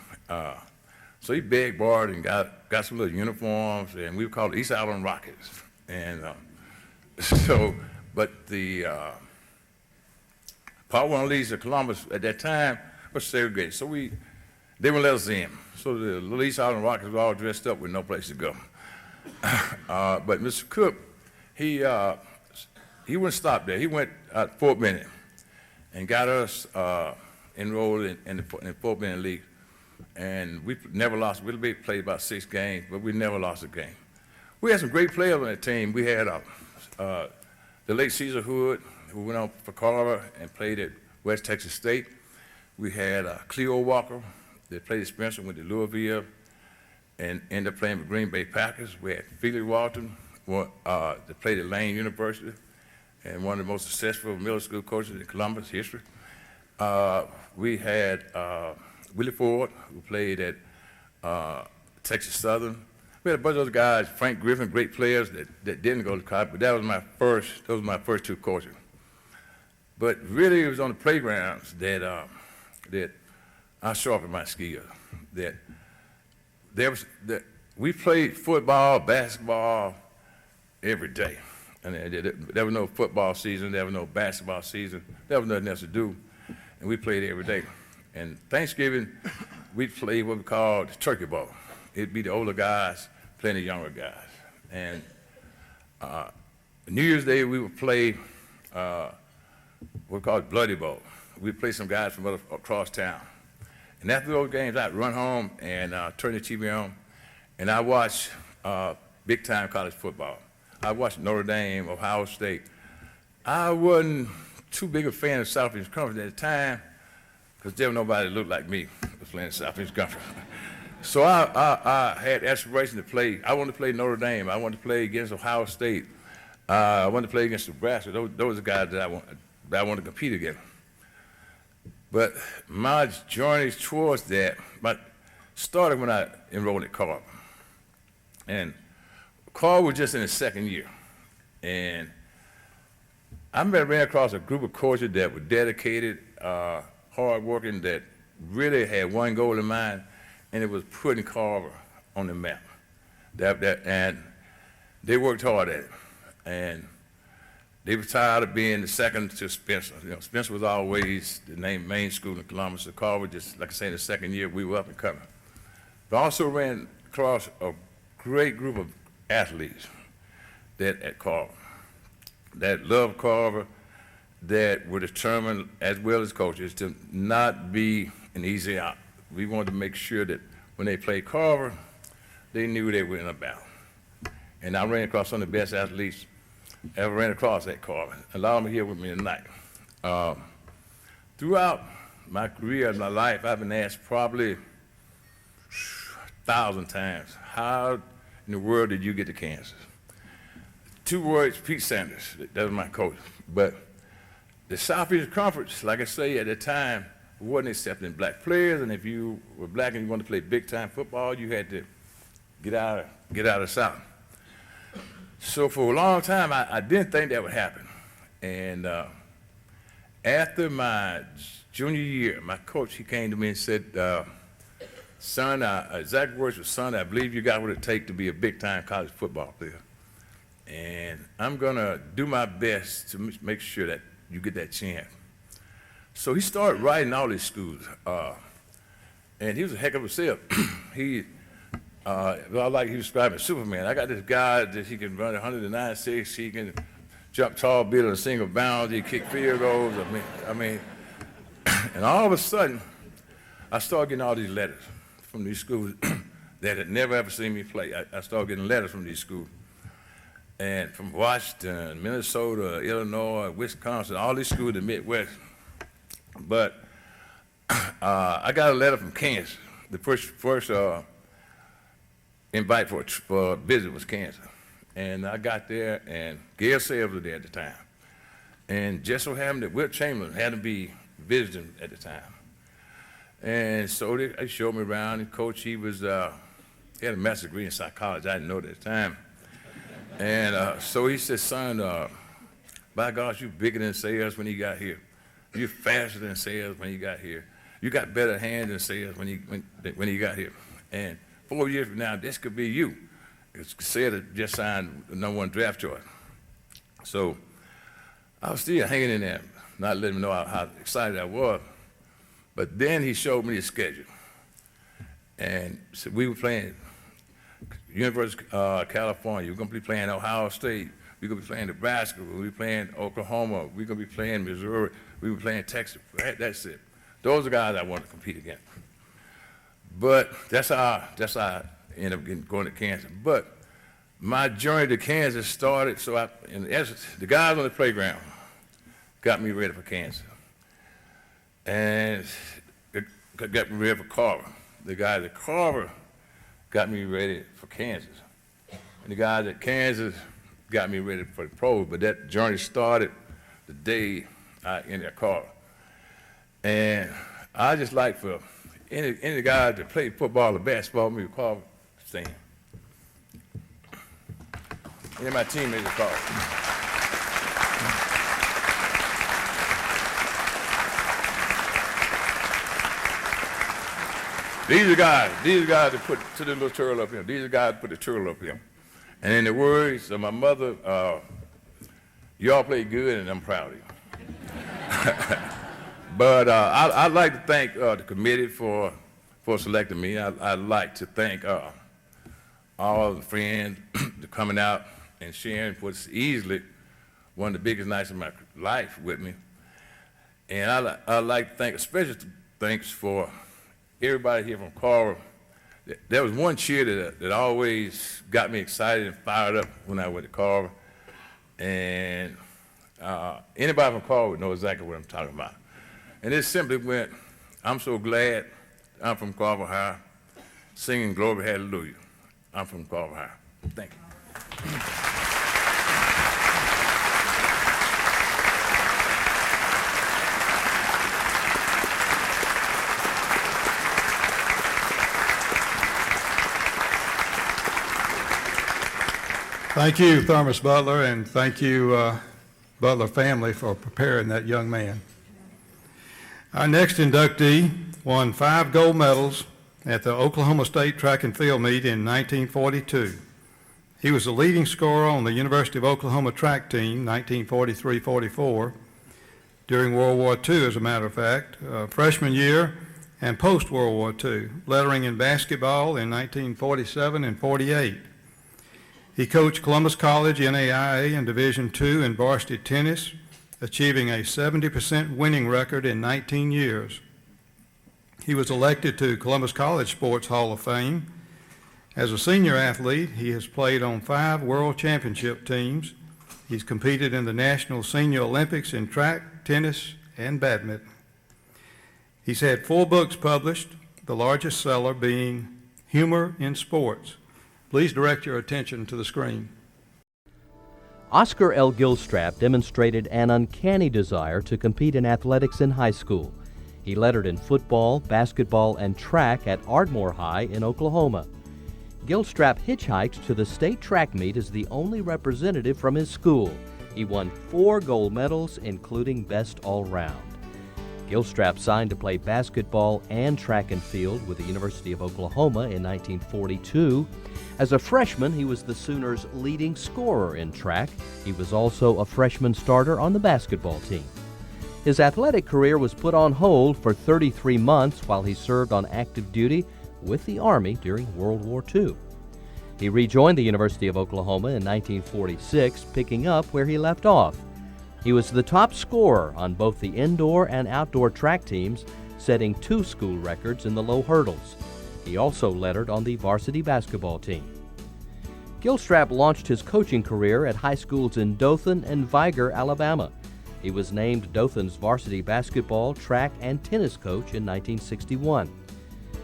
So he begged, borrowed, and got some little uniforms, and we were called East Island Rockets. And but the Part 1 leagues of Columbus at that time was segregated. So they wouldn't let us in. So the little East Island Rockets were all dressed up with no place to go. But Mr. Cook, he wouldn't stop there. He went at Fort Benning and got us enrolled in the Fort Benning League. And we never lost. We played about 6 games, but we never lost a game. We had some great players on that team. We had the late Caesar Hood, who went on for Carver and played at West Texas State. We had Cleo Walker that played at Spencer, went to Louisville, and ended up playing with Green Bay Packers. We had Felix Walton, that played at Lane University, and one of the most successful middle school coaches in Columbus history. We had Willie Ford, who played at Texas Southern. We had a bunch of other guys, Frank Griffin, great players that didn't go to college, but those were my first 2 coaches. But really, it was on the playgrounds that I sharpened my skills. That we played football, basketball every day. And there was no football season, there was no basketball season, there was nothing else to do, and we played every day. And Thanksgiving, we'd play what we called the turkey ball. It'd be the older guys playing the younger guys. And New Year's Day, we would play what we called Bloody Bowl. We'd play some guys from across town. And after those games, I'd run home and turn the TV on, and I watched big-time college football. I watched Notre Dame, Ohio State. I wasn't too big a fan of Southeast Conference at the time because there was nobody that looked like me was playing Southeast Conference. So I had aspirations to play. I wanted to play Notre Dame. I wanted to play against Ohio State. I wanted to play against Nebraska. Those are the guys that I wanted to compete against. But my journey towards that started when I enrolled at Carver. And Carver was just in his 2nd year. And I ran across a group of coaches that were dedicated, hardworking, that really had one goal in mind, and it was putting Carver on the map. And they worked hard at it. And they were tired of being the second to Spencer. You know, Spencer was always the main school in Columbus. So Carver, just like I say, in the 2nd year, we were up and coming. But I also ran across a great group of athletes at Carver that loved Carver, that were determined, as well as coaches, to not be an easy out. We wanted to make sure that when they played Carver, they knew they were in a battle. And I ran across some of the best athletes I ever ran across at Carver. A lot of them are here with me tonight. Throughout my career and my life, I've been asked probably 1,000 times, how in the world did you get to Kansas? 2 words, Pete Sanders, that was my coach. But the Southeast Conference, like I say, at the time, wasn't accepting black players, and if you were black and you wanted to play big-time football, you had to get out of the South. So for a long time, I didn't think that would happen. And after my junior year, my coach, he came to me and said, son, exact words were, son, I believe you got what it takes to be a big-time college football player. And I'm gonna do my best to make sure that you get that chance. So he started writing all these schools. And he was a heck of a salesman. Like he was describing Superman. I got this guy that he can run 109.6, he can jump tall, build in a single bound, he kick field goals. I mean, and all of a sudden, I started getting all these letters from these schools that had never ever seen me play. I started getting letters from these schools. And from Washington, Minnesota, Illinois, Wisconsin, all these schools in the Midwest. But I got a letter from Kansas. The first invite for a visit was Kansas. And I got there, and Gail Sayers was there at the time. And just so happened that Wilt Chamberlain had to be visiting at the time. And so they showed me around, and Coach, he had a master's degree in psychology. I didn't know it at the time. And so he said, son, by gosh, you bigger than Sayers when you got here. You're faster than Sayers when you got here. You got better hands than Sayers when you got here. And 4 years from now, this could be you. Sayers just signed the #1 draft choice. So I was still hanging in there, not letting him know how excited I was. But then he showed me the schedule. And so we were playing University of California. We're going to be playing Ohio State. We're going to be playing Nebraska. We're going to be playing Oklahoma. We're going to be playing Missouri. We're going to be playing Texas. That's it. Those are guys I want to compete against. But that's how I ended up going to Kansas. But my journey to Kansas started, in essence, the guys on the playground got me ready for Kansas. And it got me ready for Carver. The guys at Carver got me ready for Kansas. And the guys at Kansas got me ready for the pros, but that journey started the day I entered Carver. And I just like for any guy that played football or basketball, me with Carver, stand. Any of my teammates at Carver. These are guys that put the little turtle up here. These are guys that put the turtle up here. And in the words of my mother, y'all played good and I'm proud of you. But I'd like to thank the committee for selecting me. I'd like to thank all the friends that coming out and sharing what's easily one of the biggest nights of my life with me. And I'd like to thank, especially thanks for everybody here from Carver. There was one cheer that always got me excited and fired up when I went to Carver. And anybody from Carver would know exactly what I'm talking about. And it simply went, I'm so glad I'm from Carver High, singing Glory Hallelujah. I'm from Carver High. Thank you. Thank you, Thermus Butler, and thank you, Butler family, for preparing that young man. Our next inductee won 5 gold medals at the Oklahoma State Track and Field Meet in 1942. He was the leading scorer on the University of Oklahoma track team, 1943-44, during World War II, as a matter of fact, freshman year and post-World War II, lettering in basketball in 1947 and 48. He coached Columbus College NAIA in Division II in varsity tennis, achieving a 70% winning record in 19 years. He was elected to Columbus College Sports Hall of Fame. As a senior athlete, he has played on 5 world championship teams. He's competed in the National Senior Olympics in track, tennis, and badminton. He's had 4 books published, the largest seller being Humor in Sports. Please direct your attention to the screen. Oscar L. Gilstrap demonstrated an uncanny desire to compete in athletics in high school. He lettered in football, basketball, and track at Ardmore High in Oklahoma. Gilstrap hitchhiked to the state track meet as the only representative from his school. He won 4 gold medals, including Best All-Round. Gilstrap signed to play basketball and track and field with the University of Oklahoma in 1942. As a freshman, he was the Sooners' leading scorer in track. He was also a freshman starter on the basketball team. His athletic career was put on hold for 33 months while he served on active duty with the Army during World War II. He rejoined the University of Oklahoma in 1946, picking up where he left off. He was the top scorer on both the indoor and outdoor track teams, setting 2 school records in the low hurdles. He also lettered on the varsity basketball team. Gilstrap launched his coaching career at high schools in Dothan and Viger, Alabama. He was named Dothan's varsity basketball, track, and tennis coach in 1961.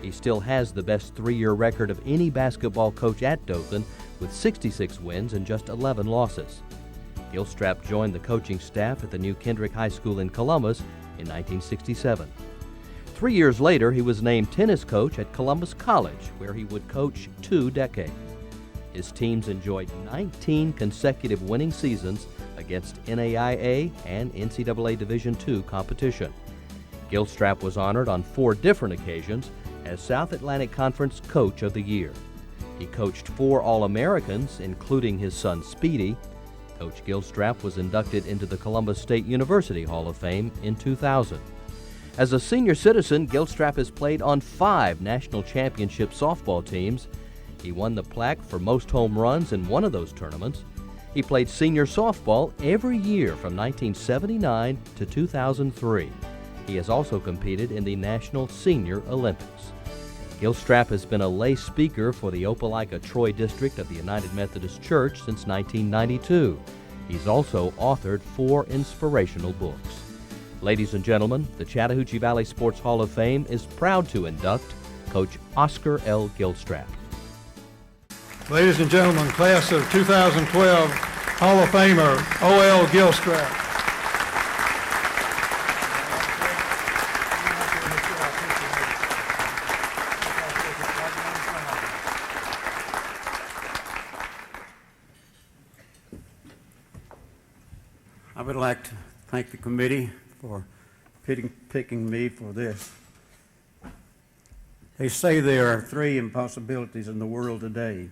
He still has the best 3-year record of any basketball coach at Dothan, with 66 wins and just 11 losses. Gilstrap joined the coaching staff at the new Kendrick High School in Columbus in 1967. 3 years later, he was named tennis coach at Columbus College, where he would coach 2 decades. His teams enjoyed 19 consecutive winning seasons against NAIA and NCAA Division II competition. Gilstrap was honored on 4 different occasions as South Atlantic Conference Coach of the Year. He coached 4 All-Americans, including his son Speedy. Coach Gilstrap was inducted into the Columbus State University Hall of Fame in 2000. As a senior citizen, Gilstrap has played on 5 national championship softball teams. He won the plaque for most home runs in one of those tournaments. He played senior softball every year from 1979 to 2003. He has also competed in the National Senior Olympics. Gilstrap has been a lay speaker for the Opelika-Troy district of the United Methodist Church since 1992. He's also authored 4 inspirational books. Ladies and gentlemen, the Chattahoochee Valley Sports Hall of Fame is proud to induct Coach Oscar L. Gilstrap. Ladies and gentlemen, class of 2012 Hall of Famer O.L. Gilstrap. I would like to thank the committee for picking me for this. They say there are 3 impossibilities in the world today.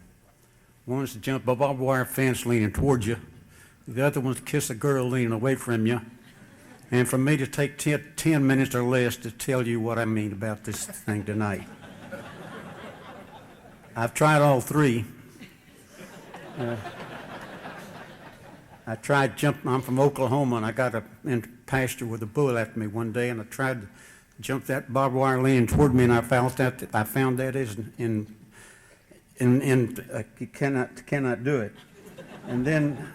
One is to jump a barbed wire fence leaning towards you. The other one's to kiss a girl leaning away from you. And for me to take 10 minutes or less to tell you what I mean about this thing tonight. I've tried all 3. I tried jumping. I'm from Oklahoma, and I got in pasture with a bull after me one day, and I tried to jump that barbed wire leaning toward me, and I found that is you cannot do it. And then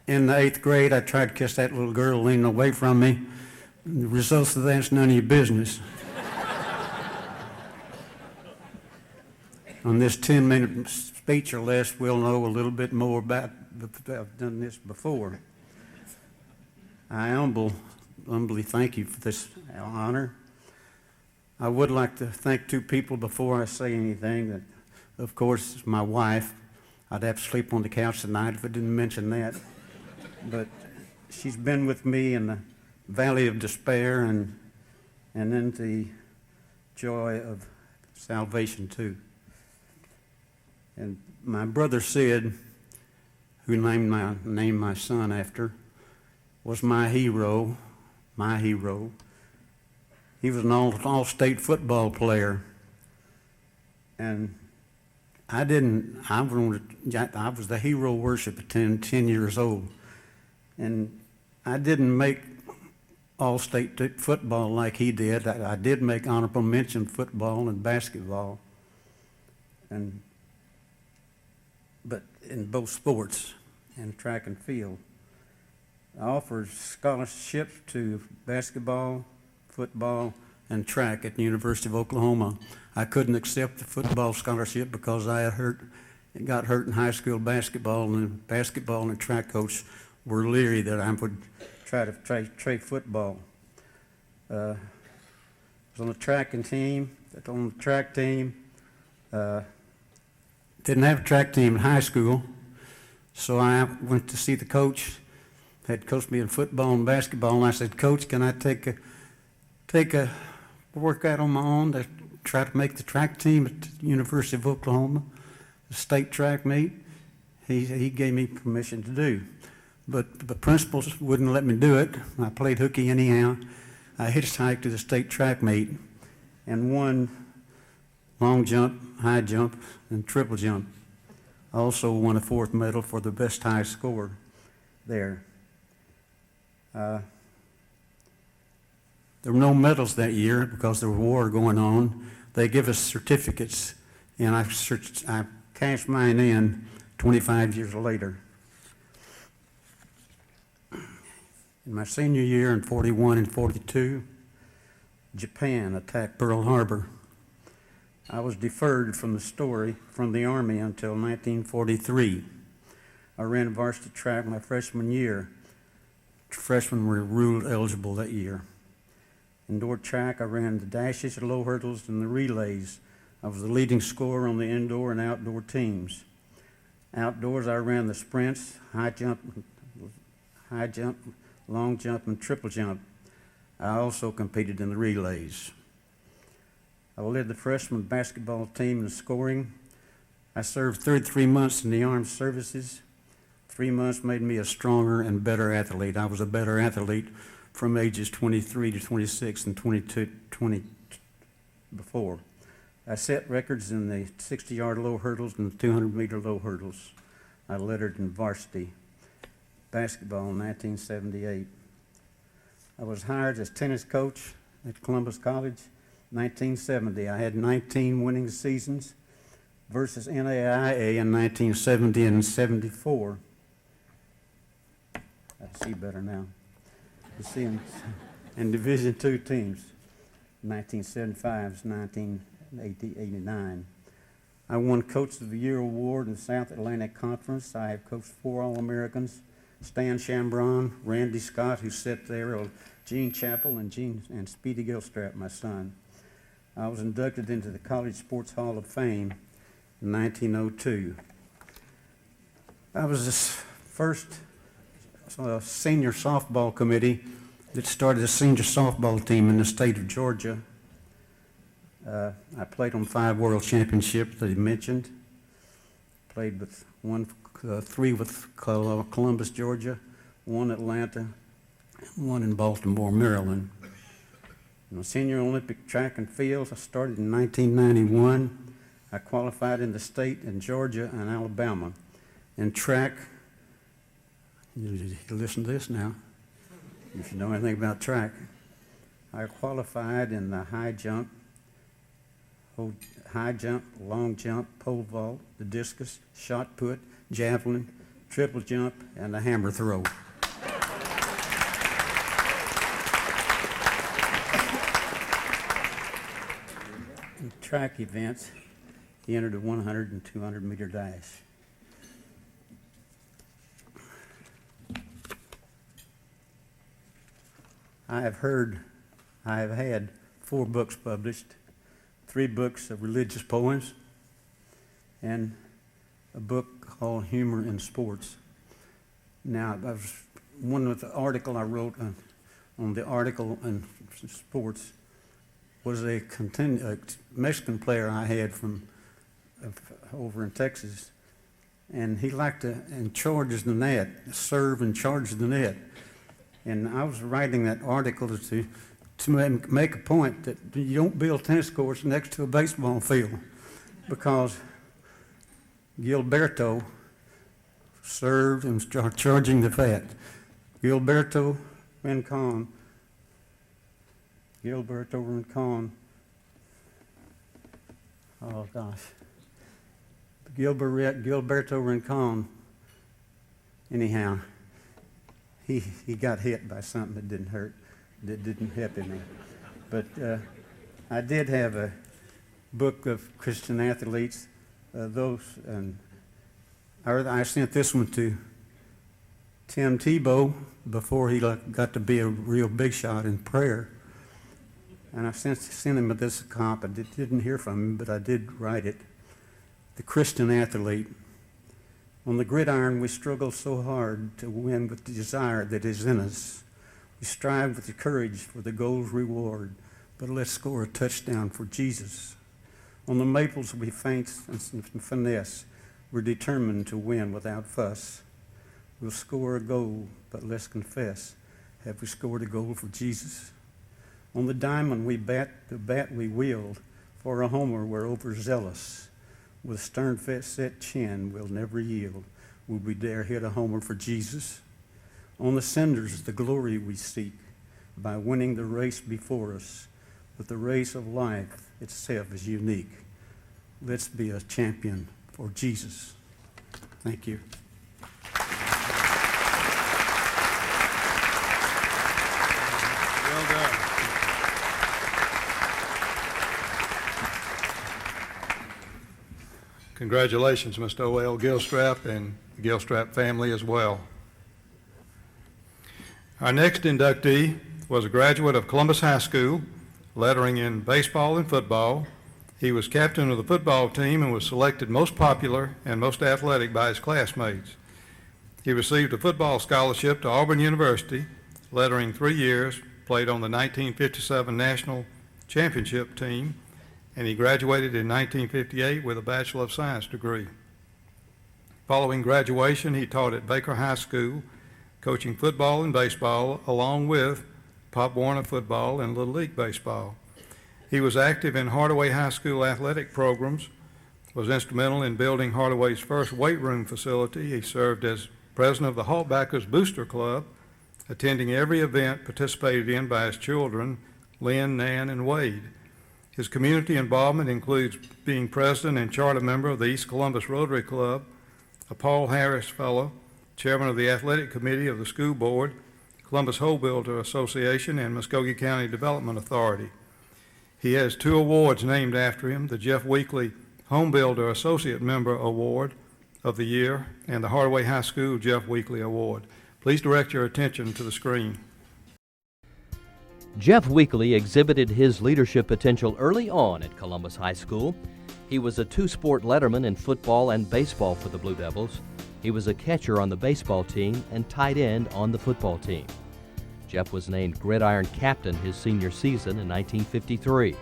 in the 8th grade, I tried to kiss that little girl leaning away from me. And the results of that's none of your business. On this 10-minute speech or less, we'll know a little bit more about. I've done this before. I humbly thank you for this honor. I would like to thank 2 people before I say anything. That, of course, is my wife. I'd have to sleep on the couch tonight if I didn't mention that. But she's been with me in the valley of despair and in the joy of salvation too. And my brother Sid, who named my son after, was my hero. He was an all-state football player. And I was the hero worship at 10 years old. And I didn't make all-state football like he did. I did make honorable mention football and basketball. But in both sports and track and field. I offered scholarships to basketball, football, and track at the University of Oklahoma. I couldn't accept the football scholarship because I got hurt in high school basketball, and the basketball and track coach were leery that I would try to try football. I was on the track team. Didn't have a track team in high school, so I went to see the coach. Had coached me in football and basketball, and I said, "Coach, can I take a workout on my own to try to make the track team at the University of Oklahoma, the state track meet?" He gave me permission to do, but the principals wouldn't let me do it. I played hooky anyhow. I hitchhiked to the state track meet and won long jump, high jump, and triple jump. I also won a 4th medal for the best high score there. There were no medals that year because there was war going on. They give us certificates, and I cashed mine in 25 years later. In my senior year in 41 and 42, Japan attacked Pearl Harbor. I was deferred from the Army until 1943. I ran varsity track my freshman year. Freshmen were ruled eligible that year. Indoor track, I ran the dashes, the low hurdles, and the relays. I was the leading scorer on the indoor and outdoor teams. Outdoors, I ran the sprints, high jump, long jump, and triple jump. I also competed in the relays. I led the freshman basketball team in scoring. I served 33 months in the armed services. 3 months made me a stronger and better athlete. I was a better athlete from ages 23 to 26 and 22, 20 before. I set records in the 60-yard low hurdles and the 200-meter low hurdles. I lettered in varsity basketball in 1978. I was hired as tennis coach at Columbus College in 1970. I had 19 winning seasons versus NAIA in 1970 and 74. I see better now. You see them in Division II teams, 1975 to 1989. I won Coach of the Year award in the South Atlantic Conference. I have coached 4 All-Americans, Stan Chambron, Randy Scott, who sat there, Gene Chappell, and Speedy Gilstrap, my son. I was inducted into the College Sports Hall of Fame in 1902. I was the first senior softball committee that started a senior softball team in the state of Georgia. I played on 5 world championships that he mentioned. Played with 3 with Columbus, Georgia, 1 Atlanta, 1 in Baltimore, Maryland. In the senior Olympic track and field, I started in 1991. I qualified in the state in Georgia and Alabama. In track, you listen to this now, if you know anything about track. I qualified in the high jump, long jump, pole vault, the discus, shot put, javelin, triple jump, and the hammer throw. In track events, he entered a 100 and 200 meter dash. I have had 4 books published, 3 books of religious poems, and a book called Humor in Sports. Now, one of the article I wrote on the article in sports was a Mexican player I had from over in Texas, and he liked to charge the net, serve and charge the net. And I was writing that article to make a point that you don't build tennis courts next to a baseball field, because Gilberto served and started charging the fat. Gilberto Rincon. Oh gosh. Gilberto Rincon. Anyhow, he got hit by something that didn't help him. But I did have a book of Christian athletes. I sent this one to Tim Tebow before he got to be a real big shot in prayer. And I sent him this comp. I didn't hear from him, but I did write it. The Christian athlete. On the gridiron, we struggle so hard to win with the desire that is in us. We strive with the courage for the goal's reward, but let's score a touchdown for Jesus. On the maples, we feint and finesse. We're determined to win without fuss. We'll score a goal, but let's confess, have we scored a goal for Jesus? On the diamond, we bat, the bat we wield. For a homer, we're overzealous. With stern set chin, we'll never yield. Will we dare hit a homer for Jesus? On the cinders, the glory we seek by winning the race before us. But the race of life itself is unique. Let's be a champion for Jesus. Thank you. Congratulations, Mr. O.L. Gilstrap and the Gilstrap family as well. Our next inductee was a graduate of Columbus High School, lettering in baseball and football. He was captain of the football team and was selected most popular and most athletic by his classmates. He received a football scholarship to Auburn University, lettering 3 years, played on the 1957 National Championship team, and he graduated in 1958 with a Bachelor of Science degree. Following graduation, he taught at Baker High School, coaching football and baseball, along with Pop Warner football and Little League baseball. He was active in Hardaway High School athletic programs, was instrumental in building Hardaway's first weight room facility. He served as president of the Haltbackers Booster Club, attending every event participated in by his children, Lynn, Nan, and Wade. His community involvement includes being president and charter member of the East Columbus Rotary Club, a Paul Harris Fellow, chairman of the athletic committee of the school board, Columbus Home Builder Association, and Muskogee County Development Authority. He has 2 awards named after him, the Jeff Weekley Home Builder Associate Member Award of the Year and the Hardaway High School Jeff Weekley Award. Please direct your attention to the screen. Jeff Weekley exhibited his leadership potential early on at Columbus High School. He was a 2-sport letterman in football and baseball for the Blue Devils. He was a catcher on the baseball team and tight end on the football team. Jeff was named Gridiron Captain his senior season in 1953.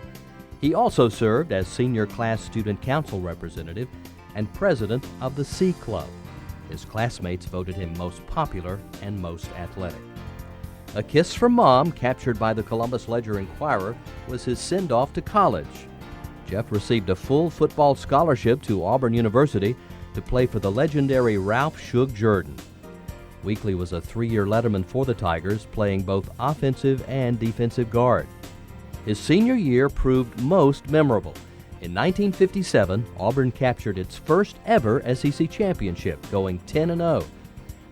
He also served as Senior Class Student Council Representative and President of the C Club. His classmates voted him most popular and most athletic. A Kiss from Mom, captured by the Columbus Ledger-Inquirer, was his send-off to college. Jeff received a full football scholarship to Auburn University to play for the legendary Ralph Shug Jordan. Weekley was a 3-year letterman for the Tigers, playing both offensive and defensive guard. His senior year proved most memorable. In 1957, Auburn captured its first ever SEC championship, going 10-0.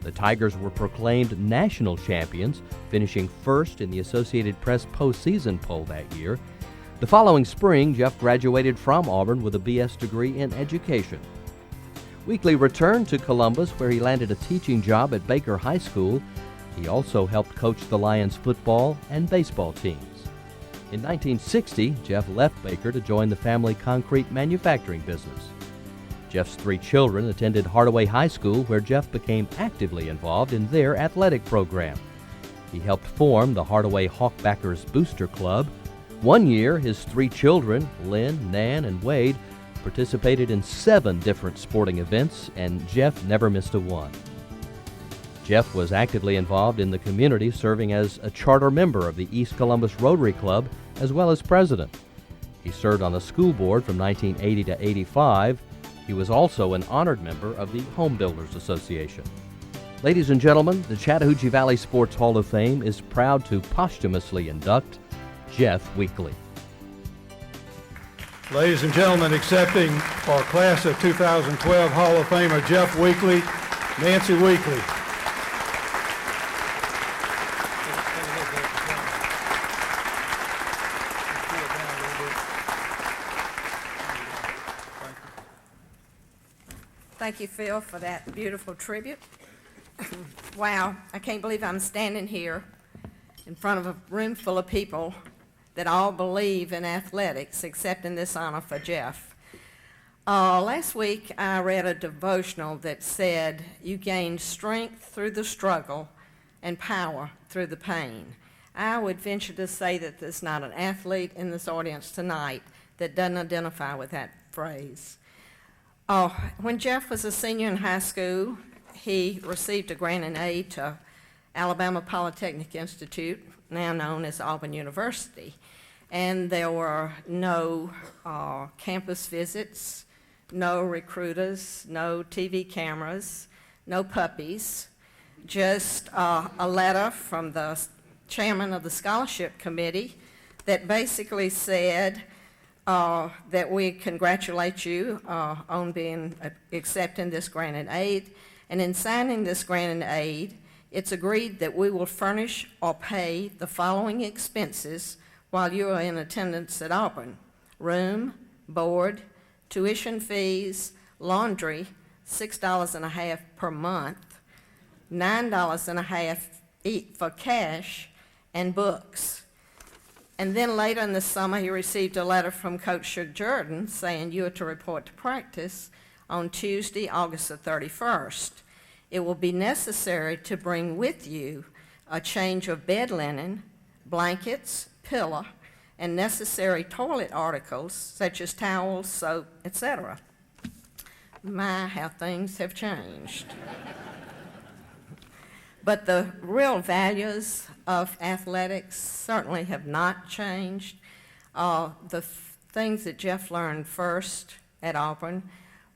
The Tigers were proclaimed national champions, finishing first in the Associated Press postseason poll that year. The following spring, Jeff graduated from Auburn with a BS degree in education. Weekley returned to Columbus, where he landed a teaching job at Baker High School. He also helped coach the Lions football and baseball teams. In 1960, Jeff left Baker to join the family concrete manufacturing business. Jeff's 3 children attended Hardaway High School, where Jeff became actively involved in their athletic program. He helped form the Hardaway Hawkbackers Booster Club. One year, his 3 children, Lynn, Nan, and Wade, participated in 7 different sporting events, and Jeff never missed a one. Jeff was actively involved in the community, serving as a charter member of the East Columbus Rotary Club, as well as president. He served on the school board from 1980 to 85. He was also an honored member of the Home Builders Association. Ladies and gentlemen, the Chattahoochee Valley Sports Hall of Fame is proud to posthumously induct Jeff Weekley. Ladies and gentlemen, accepting our class of 2012 Hall of Famer Jeff Weekley, Nancy Weekley. Thank you, Phil, for that beautiful tribute. Wow, I can't believe I'm standing here in front of a room full of people that all believe in athletics, accepting this honor for Jeff. Last week, I read a devotional that said, "You gain strength through the struggle and power through the pain." I would venture to say that there's not an athlete in this audience tonight that doesn't identify with that phrase. When Jeff was a senior in high school, he received a grant and aid to Alabama Polytechnic Institute, now known as Auburn University. And there were no campus visits, no recruiters, no TV cameras, no puppies, just a letter from the chairman of the scholarship committee that basically said that we congratulate you on being accepting this grant and aid. And in signing this grant and aid, it's agreed that we will furnish or pay the following expenses while you are in attendance at Auburn: room, board, tuition fees, laundry, $6.50 per month, $9.50 for cash, and books. And then later in the summer, he received a letter from Coach Jordan saying you are to report to practice on Tuesday, August the 31st. It will be necessary to bring with you a change of bed linen, blankets, pillow, and necessary toilet articles such as towels, soap, etc. My, how things have changed. But the real values of athletics certainly have not changed. The things that Jeff learned first at Auburn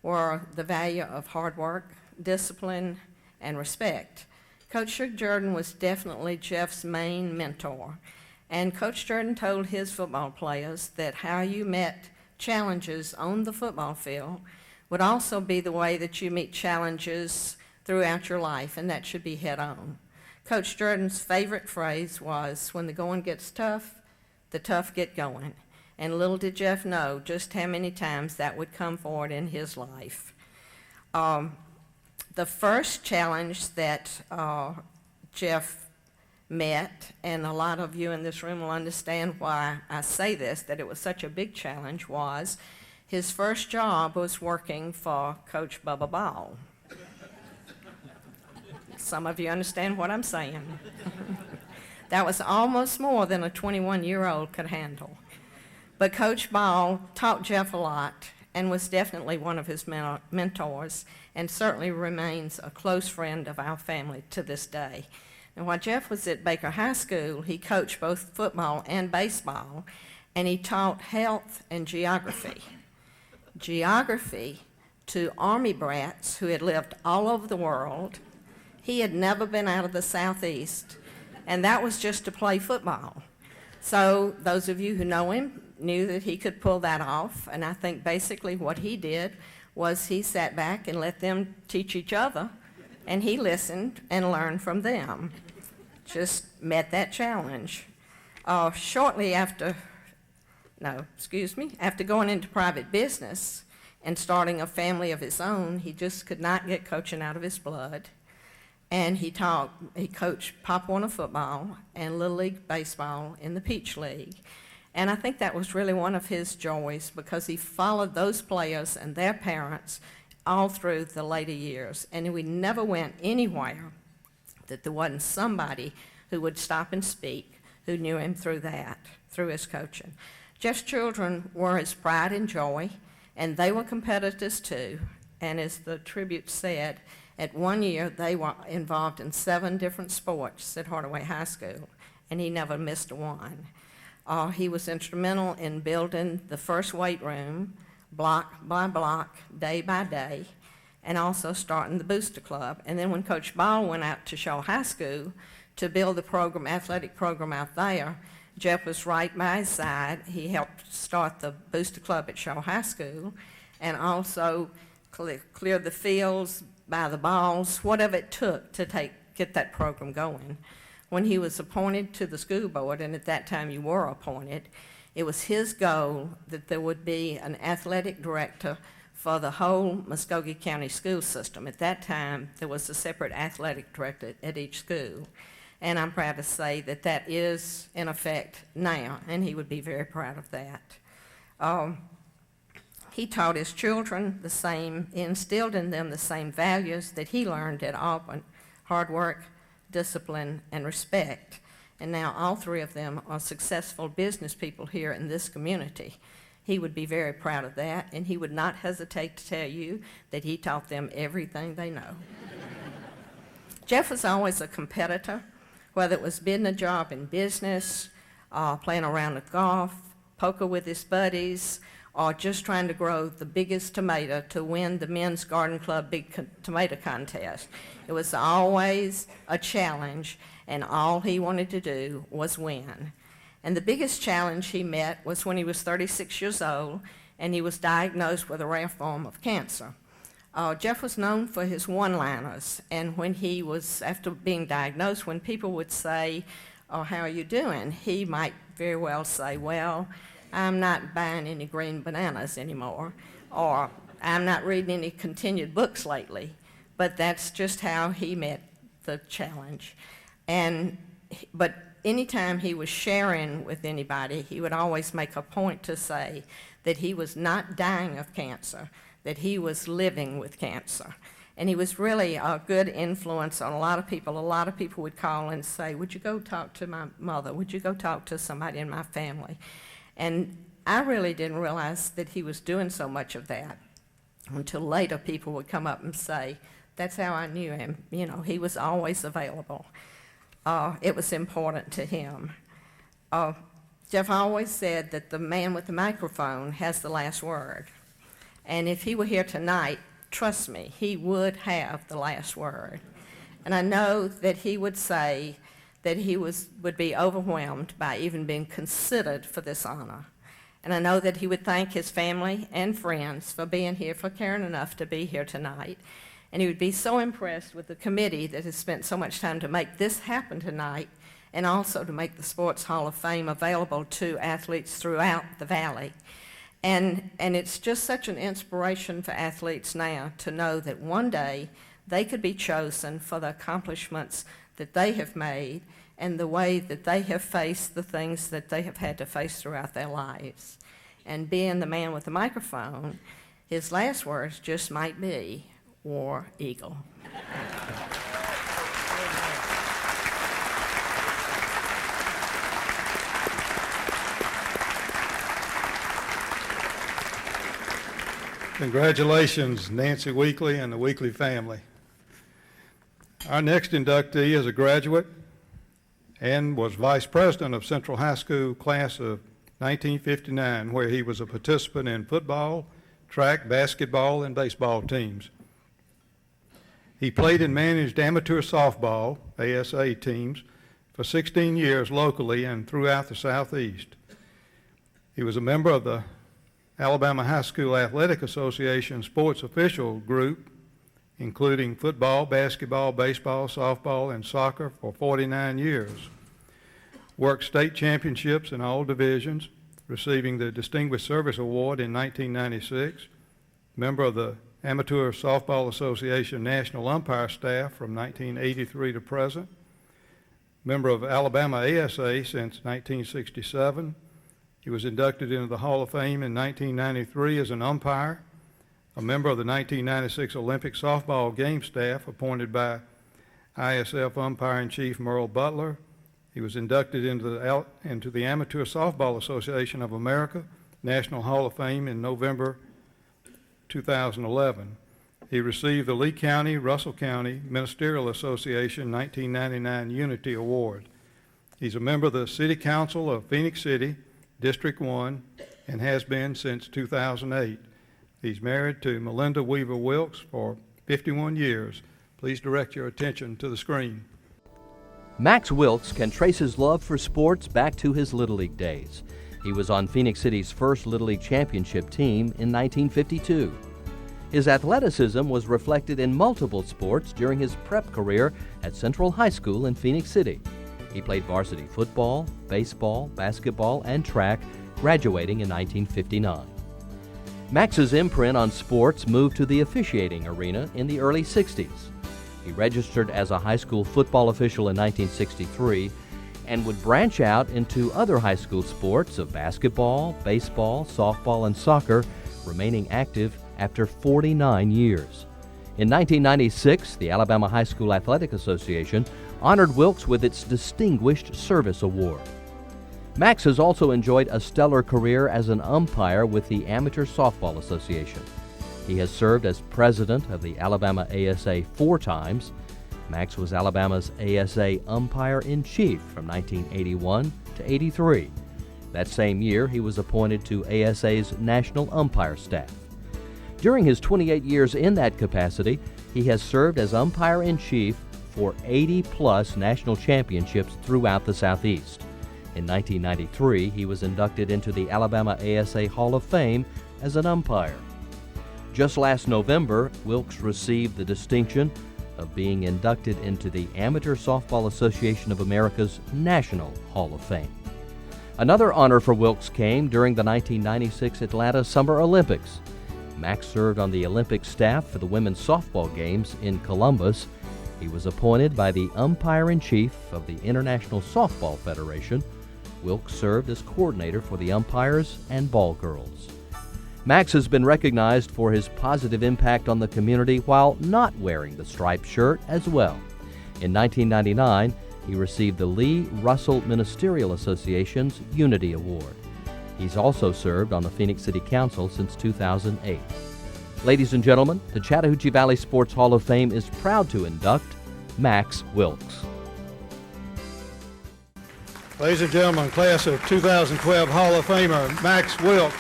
were the value of hard work, discipline, and respect. Coach Jordan was definitely Jeff's main mentor. And Coach Jordan told his football players that how you met challenges on the football field would also be the way that you meet challenges throughout your life, and that should be head on. Coach Jordan's favorite phrase was, when the going gets tough, the tough get going. And little did Jeff know just how many times that would come forward in his life. The first challenge that Jeff met, and a lot of you in this room will understand why I say this, that it was such a big challenge, was his first job was working for Coach Bubba Ball. Some of you understand what I'm saying. That was almost more than a 21-year-old could handle. But Coach Ball taught Jeff a lot and was definitely one of his mentors, and certainly remains a close friend of our family to this day. And while Jeff was at Baker High School, he coached both football and baseball, and he taught health and geography. Geography to Army brats who had lived all over the world. He had never been out of the Southeast, and that was just to play football. So those of you who know him knew that he could pull that off, and I think basically what he did was he sat back and let them teach each other, and he listened and learned from them. Just met that challenge. Shortly after going into private business and starting a family of his own, he just could not get coaching out of his blood. And he coached Pop Warner football and Little League baseball in the Peach League. And I think that was really one of his joys, because he followed those players and their parents all through the later years. And we never went anywhere that there wasn't somebody who would stop and speak, who knew him through his coaching. Jeff's children were his pride and joy, and they were competitors too. And as the tribute said, at 1 year, they were involved in 7 different sports at Hardaway High School, and he never missed one. He was instrumental in building the first weight room, block by block, day by day, and also starting the Booster Club. And then when Coach Ball went out to Shaw High School to build the athletic program out there, Jeff was right by his side. He helped start the Booster Club at Shaw High School, and also clear the fields, buy the balls, whatever it took to get that program going. When he was appointed to the school board, and at that time you were appointed, it was his goal that there would be an athletic director for the whole Muskogee County school system. At that time, there was a separate athletic director at each school. And I'm proud to say that that is in effect now, and he would be very proud of that. He taught his children the same, instilled in them the same values that he learned at Auburn: hard work, discipline, and respect. And now all 3 of them are successful business people here in this community. He would be very proud of that, and he would not hesitate to tell you that he taught them everything they know. Jeff was always a competitor, whether it was bidding a job in business, playing around with golf, poker with his buddies, or just trying to grow the biggest tomato to win the Men's Garden Club Big Tomato Contest. It was always a challenge, and all he wanted to do was win. And the biggest challenge he met was when he was 36 years old, and he was diagnosed with a rare form of cancer. Jeff was known for his one-liners, and when he was, after being diagnosed, when people would say, "Oh, how are you doing?" he might very well say, "Well, I'm not buying any green bananas anymore," or I'm not reading any continued books lately, but that's just how he met the challenge. But anytime he was sharing with anybody, he would always make a point to say that he was not dying of cancer, that he was living with cancer. And he was really a good influence on a lot of people. A lot of people would call and say, would you go talk to my mother? Would you go talk to somebody in my family? And I really didn't realize that he was doing so much of that until later people would come up and say, that's how I knew him. You know, he was always available. It was important to him. Jeff always said that the man with the microphone has the last word. And if he were here tonight, trust me, he would have the last word. And I know that he would say that he would be overwhelmed by even being considered for this honor. And I know that he would thank his family and friends for being here, for caring enough to be here tonight. And he would be so impressed with the committee that has spent so much time to make this happen tonight, and also to make the Sports Hall of Fame available to athletes throughout the Valley. And it's just such an inspiration for athletes now to know that one day they could be chosen for the accomplishments that they have made and the way that they have faced the things that they have had to face throughout their lives. And being the man with the microphone, his last words just might be, War Eagle. Congratulations, Nancy Weekley and the Weekley family. Our next inductee is a graduate and was vice president of Central High School class of 1959, where he was a participant in football, track, basketball, and baseball teams. He played and managed amateur softball, ASA teams, for 16 years locally and throughout the Southeast. He was a member of the Alabama High School Athletic Association sports official group, including football, basketball, baseball, softball, and soccer for 49 years. Worked state championships in all divisions, receiving the Distinguished Service Award in 1996. Member of the Amateur Softball Association National Umpire Staff from 1983 to present. Member of Alabama ASA since 1967. He was inducted into the Hall of Fame in 1993 as an umpire, a member of the 1996 Olympic softball game staff appointed by ISF umpire-in-chief Merle Butler. He was inducted into the Amateur Softball Association of America National Hall of Fame in November 2011. He received the Lee County, Russell County Ministerial Association 1999 Unity Award. He's a member of the City Council of Phoenix City, District 1, and has been since 2008. He's married to Melinda Weaver Wilkes for 51 years. Please direct your attention to the screen. Max Wilkes can trace his love for sports back to his Little League days. He was on Phoenix City's first Little League championship team in 1952. His athleticism was reflected in multiple sports during his prep career at Central High School in Phoenix City. He played varsity football, baseball, basketball, and track, graduating in 1959. Max's imprint on sports moved to the officiating arena in the early 60s. He registered as a high school football official in 1963 and would branch out into other high school sports of basketball, baseball, softball, and soccer, remaining active after 49 years. In 1996, the Alabama High School Athletic Association honored Wilkes with its Distinguished Service Award. Max has also enjoyed a stellar career as an umpire with the Amateur Softball Association. He has served as president of the Alabama ASA 4 times. Max was Alabama's ASA umpire-in-chief from 1981 to 83. That same year, he was appointed to ASA's national umpire staff. During his 28 years in that capacity, he has served as umpire-in-chief for 80-plus national championships throughout the Southeast. In 1993, he was inducted into the Alabama ASA Hall of Fame as an umpire. Just last November, Wilkes received the distinction of being inducted into the Amateur Softball Association of America's National Hall of Fame. Another honor for Wilkes came during the 1996 Atlanta Summer Olympics. Max served on the Olympic staff for the women's softball games in Columbus. He was appointed by the umpire-in-chief of the International Softball Federation. Wilkes served as coordinator for the umpires and ball girls. Max has been recognized for his positive impact on the community while not wearing the striped shirt as well. In 1999, he received the Lee Russell Ministerial Association's Unity Award. He's also served on the Phoenix City Council since 2008. Ladies and gentlemen, the Chattahoochee Valley Sports Hall of Fame is proud to induct Max Wilkes. Ladies and gentlemen, class of 2012 Hall of Famer Max Wilkes.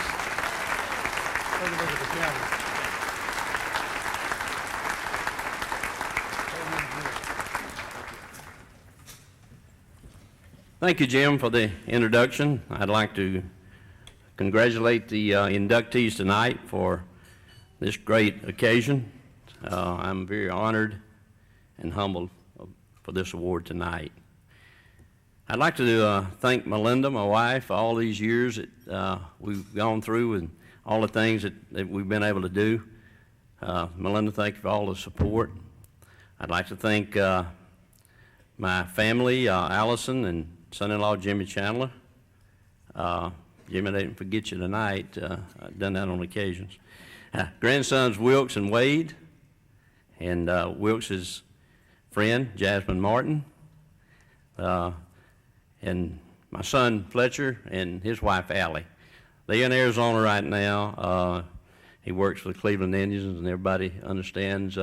Take a look at the camera. Thank you, Jim, for the introduction. I'd like to congratulate the inductees tonight for this great occasion. I'm very honored and humbled for this award tonight. I'd like to thank Melinda, my wife, for all these years that we've gone through and all the things that we've been able to do. Melinda, thank you for all the support. I'd like to thank my family, Allison and son-in-law Jimmy Chandler. Jimmy, I didn't forget you tonight. I've done that on occasions. Grandsons Wilkes and Wade, and Wilkes' friend Jasmine Martin, and my son Fletcher and his wife Allie. They're in Arizona right now. He works for the Cleveland Indians, and everybody understands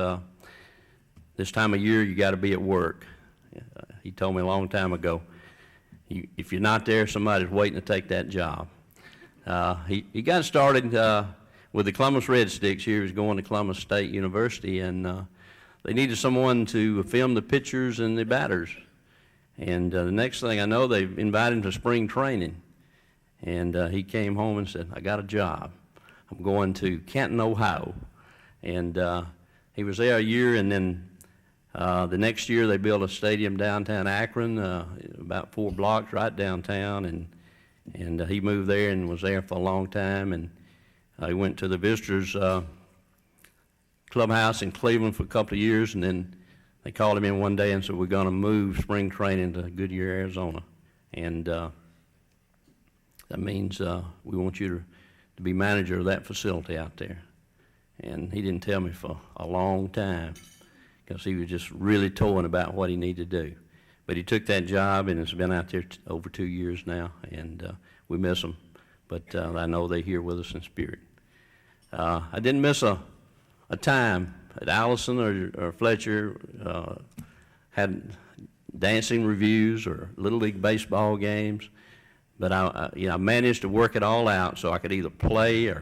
this time of year you got to be at work. He told me a long time ago, if you're not there, somebody's waiting to take that job. He got started with the Columbus Red Sticks here. He was going to Columbus State University, and they needed someone to film the pitchers and the batters. And the next thing I know, they invited him to spring training. And he came home and said, I got a job. I'm going to Canton, Ohio. And he was there a year, and then the next year they built a stadium downtown Akron, about 4 blocks right downtown, and he moved there and was there for a long time, and he went to the Visitors Clubhouse in Cleveland for a couple of years, and then they called him in one day and said, we're going to move spring training to Goodyear, Arizona, and that means we want you to be manager of that facility out there. And he didn't tell me for a long time, because he was just really toying about what he needed to do. But he took that job, and it's been out there over 2 years now, and we miss him. But I know they're here with us in spirit. I didn't miss a time that Allison or Fletcher had dancing reviews or Little League baseball games, but I managed to work it all out so I could either play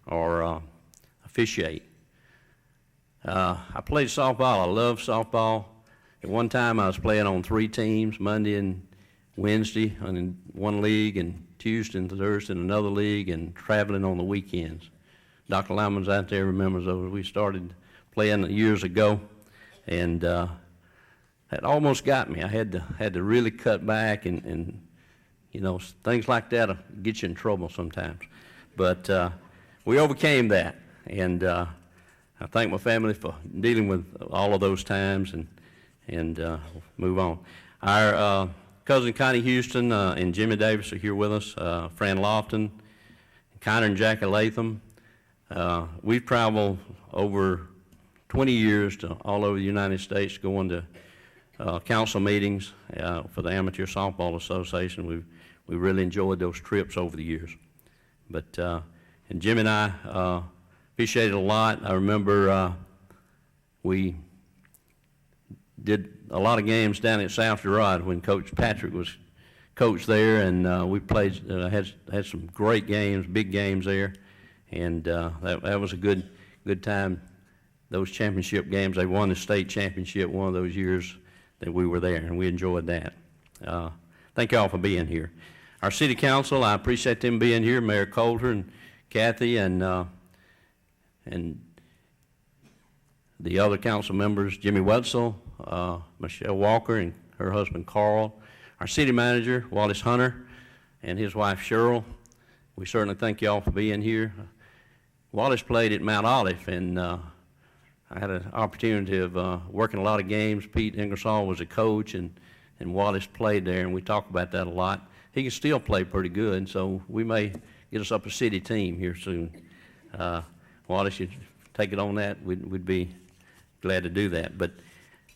or officiate. I played softball. I love softball. At one time, I was playing on 3 teams, Monday and Wednesday in one league, and Tuesday and Thursday in another league, and traveling on the weekends. Dr. Lyman's out there remembers those. We started playing years ago, and that almost got me. I had to really cut back, and you know, things like that will get you in trouble sometimes. But we overcame that, and I thank my family for dealing with all of those times, and move on. Our cousin Connie Houston and Jimmy Davis are here with us, Fran Lofton, Connor and Jackie Latham. We've traveled over 20 years to all over the United States, going to council meetings for the Amateur Softball Association. We really enjoyed those trips over the years. But and Jim and I appreciate it a lot. I remember we did a lot of games down at South Gerard when Coach Patrick was coach there, and we played, had some great games, big games there, and that was a good time. Those championship games, they won the state championship one of those years that we were there, and we enjoyed that. Thank you all for being here. Our city council, I appreciate them being here, Mayor Coulter and Kathy, and the other council members, Jimmy Wetzel, Michelle Walker and her husband Carl, our city manager, Wallace Hunter, and his wife Cheryl. We certainly thank you all for being here. Wallace played at Mount Olive, and I had an opportunity of working a lot of games. Pete Ingersoll was a coach, and Wallace played there, and we talk about that a lot. He can still play pretty good, so we may get us up a city team here soon. Wallace, you take it on that, we'd be glad to do that. But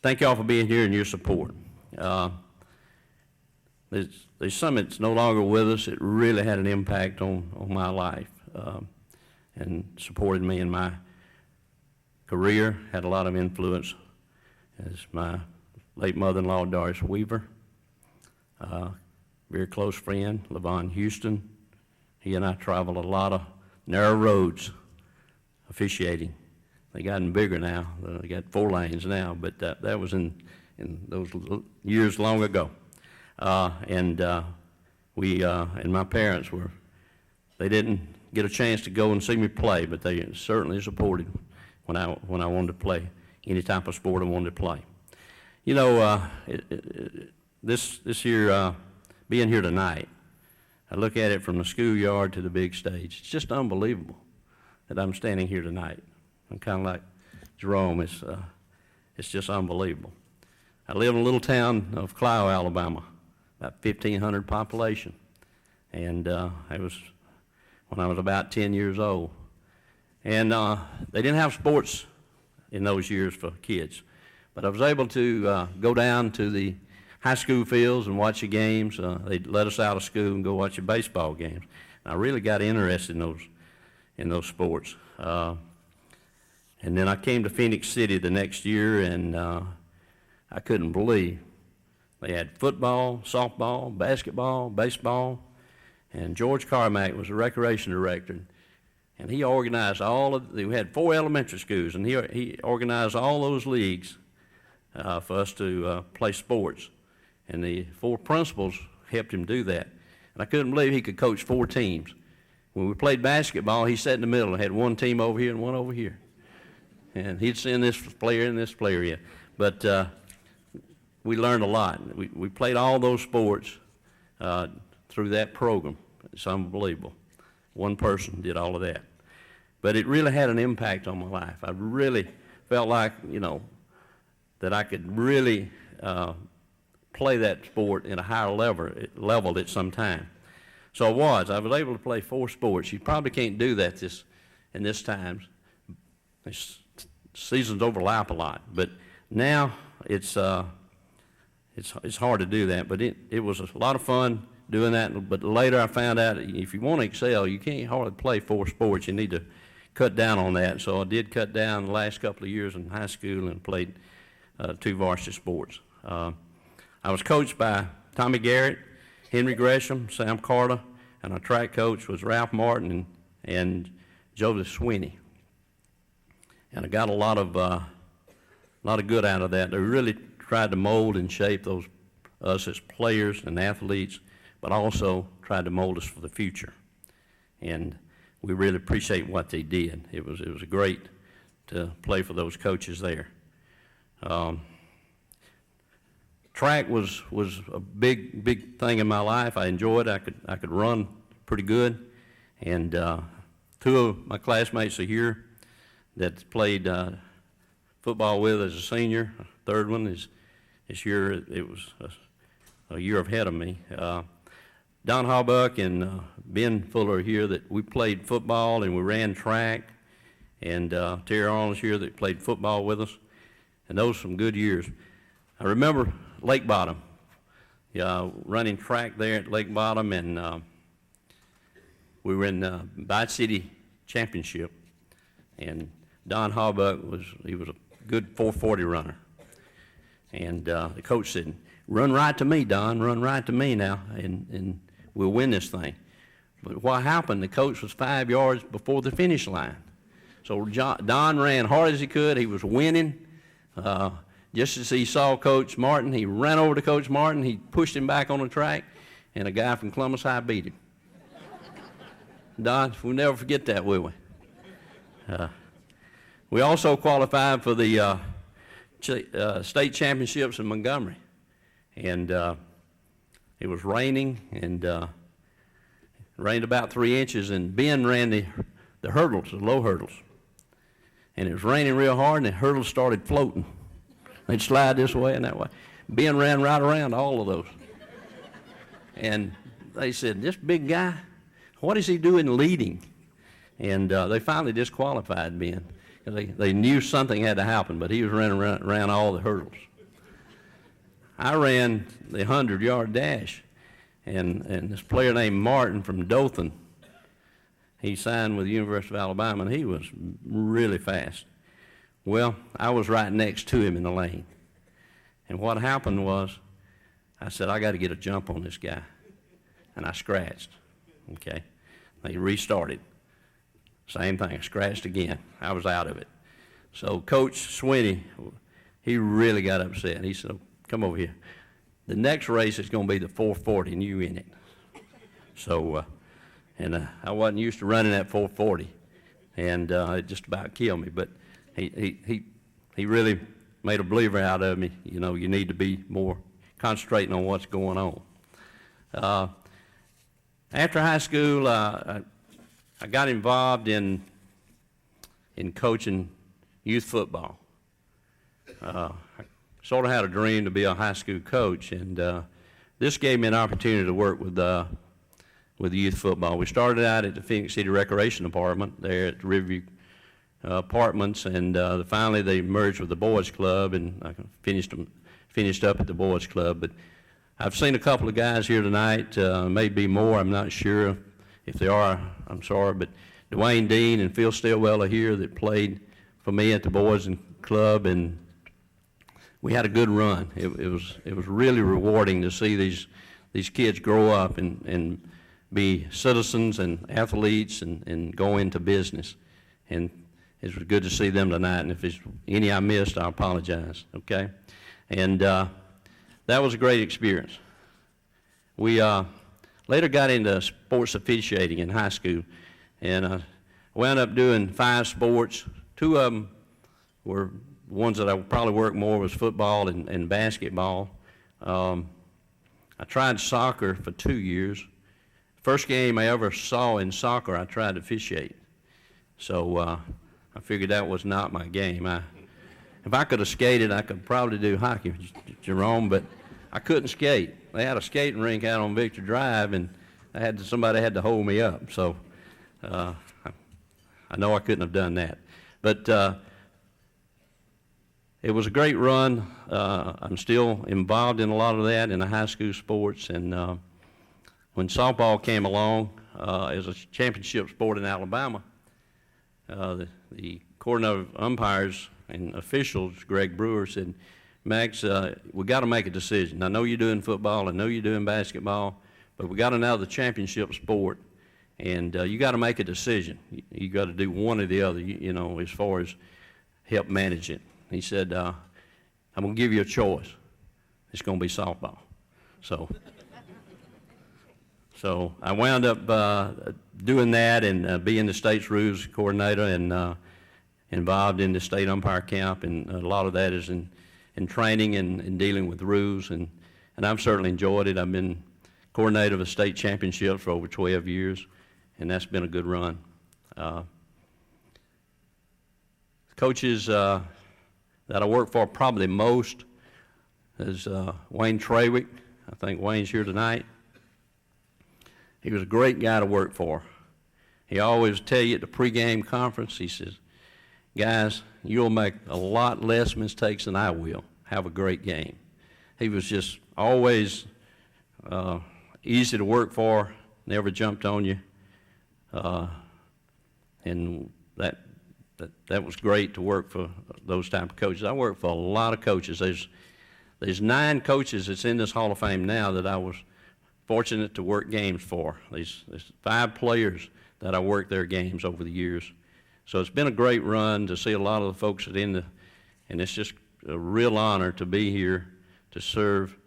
thank y'all for being here and your support. There's some that's no longer with us. It really had an impact on my life and supported me in my career, had a lot of influence, as my late mother-in-law, Doris Weaver, very close friend, Levon Houston. He and I traveled a lot of narrow roads officiating. They gotten bigger now. They got 4 lanes now, but that was in those years long ago. We and my parents they didn't get a chance to go and see me play, but they certainly supported when I wanted to play any type of sport I wanted to play. You know, this year, being here tonight, I look at it from the schoolyard to the big stage. It's just unbelievable that I'm standing here tonight. I'm kind of like Jerome. It's just unbelievable. I live in a little town of Clio, Alabama, about 1,500 population, and it was when I was about 10 years old. And they didn't have sports in those years for kids, but I was able to go down to the high school fields and watch the games. They'd let us out of school and go watch the baseball games. And I really got interested in those sports. And then I came to Phoenix City the next year, and I couldn't believe they had football, softball, basketball, baseball, and George Carmack was the recreation director. And he organized we had 4 elementary schools, and he organized all those leagues for us to play sports. And the 4 principals helped him do that. And I couldn't believe he could coach 4 teams. When we played basketball, he sat in the middle and had 1 team over here and 1 over here. And he'd send this player and this player in. But we learned a lot. We played all those sports through that program. It's unbelievable. 1 person did all of that. But it really had an impact on my life. I really felt like, that I could really play that sport in a higher level at some time. So I was able to play 4 sports. You probably can't do that in this times. Seasons overlap a lot, but now it's hard to do that. But it was a lot of fun doing that. But later I found out if you want to excel, you can't hardly play 4 sports. You need to cut down on that. So I did cut down the last couple of years in high school and played 2 varsity sports. I was coached by Tommy Garrett, Henry Gresham, Sam Carter, and our track coach was Ralph Martin and Joseph Sweeney. And I got a lot of good out of that. They really tried to mold and shape us as players and athletes, but also tried to mold us for the future. And we really appreciate what they did. It was great to play for those coaches there. Track was a big thing in my life. I enjoyed it. I could run pretty good, and 2 of my classmates are here that played football with as a senior. A 3rd one is here. It was a year ahead of me. Don Hawbuck and Ben Fuller are here that we played football and we ran track, and Terry Arnold's here that played football with us, and those were some good years. I remember Lake Bottom, running track there at Lake Bottom, and we were in the Bi-City Championship, and Don Hawbuck was a good 440 runner, and the coach said, "Run right to me, Don, run right to me now, and we'll win this thing." But what happened, the coach was 5 yards before the finish line. So Don ran hard as he could. He was winning. Just as he saw Coach Martin, he ran over to Coach Martin. He pushed him back on the track, and a guy from Columbus High beat him. Don, we'll never forget that, will we? We also qualified for the state championships in Montgomery, and it was raining, and it rained about 3 inches, and Ben ran the the hurdles, the low hurdles. And it was raining real hard, and the hurdles started floating. They'd slide this way and that way. Ben ran right around all of those. And they said, this big guy, what is he doing leading? And they finally disqualified Ben. They knew something had to happen, but he was running around all the hurdles. I ran the 100-yard dash, and this player named Martin from Dothan, he signed with the University of Alabama, and he was really fast. Well, I was right next to him in the lane. And what happened was, I said, I got to get a jump on this guy. And I scratched, okay? They restarted. Same thing, I scratched again. I was out of it. So Coach Swinney, he really got upset. He said, come over here. The next race is going to be the 440, and you in it. So, I wasn't used to running that 440, and it just about killed me. But he really made a believer out of me. You know, you need to be more concentrating on what's going on. After high school, I got involved in coaching youth football. I sort of had a dream to be a high school coach, and this gave me an opportunity to work with youth football. We started out at the Phoenix City Recreation Department there at the Riverview Apartments, and finally they merged with the Boys Club, and I finished up at the Boys Club. But I've seen a couple of guys here tonight, maybe more, I'm not sure. If they are, I'm sorry, but Dwayne Dean and Phil Stillwell are here that played for me at the Boys Club, and we had a good run. It was really rewarding to see these kids grow up and be citizens and athletes and go into business. And it was good to see them tonight, and if there's any I missed, I apologize, okay? And that was a great experience. We later got into sports officiating in high school, and wound up doing 5 sports. 2 of them were ones that I probably worked more was football and basketball. I tried soccer for 2 years. First game I ever saw in soccer, I tried to officiate. So I figured that was not my game. If I could have skated, I could probably do hockey, Jerome, but I couldn't skate. They had a skating rink out on Victor Drive, and somebody had to hold me up. So I know I couldn't have done that. But it was a great run. I'm still involved in a lot of that in the high school sports. And when softball came along as a championship sport in Alabama, the coordinator of umpires and officials, Greg Brewer, said, Max, we got to make a decision. I know you're doing football, I know you're doing basketball, but we got to know the championship sport, and you got to make a decision. You got to do one or the other, you know, as far as help manage it. He said, I'm going to give you a choice. It's going to be softball. So I wound up doing that and being the state's rules coordinator and involved in the state umpire camp, and a lot of that is in training and dealing with rules, and I've certainly enjoyed it. I've been coordinator of a state championship for over 12 years, and that's been a good run. Coaches that I work for probably most is Wayne Trawick. I think Wayne's here tonight. He was a great guy to work for. He always tell you at the pregame conference, he says, guys, you'll make a lot less mistakes than I will. Have a great game. He was just always easy to work for, never jumped on you. And that was great to work for those type of coaches. I worked for a lot of coaches. There's 9 coaches that's in this Hall of Fame now that I was fortunate to work games for. There's 5 players that I worked their games over the years. So it's been a great run to see a lot of the folks that and it's just a real honor to be here to serve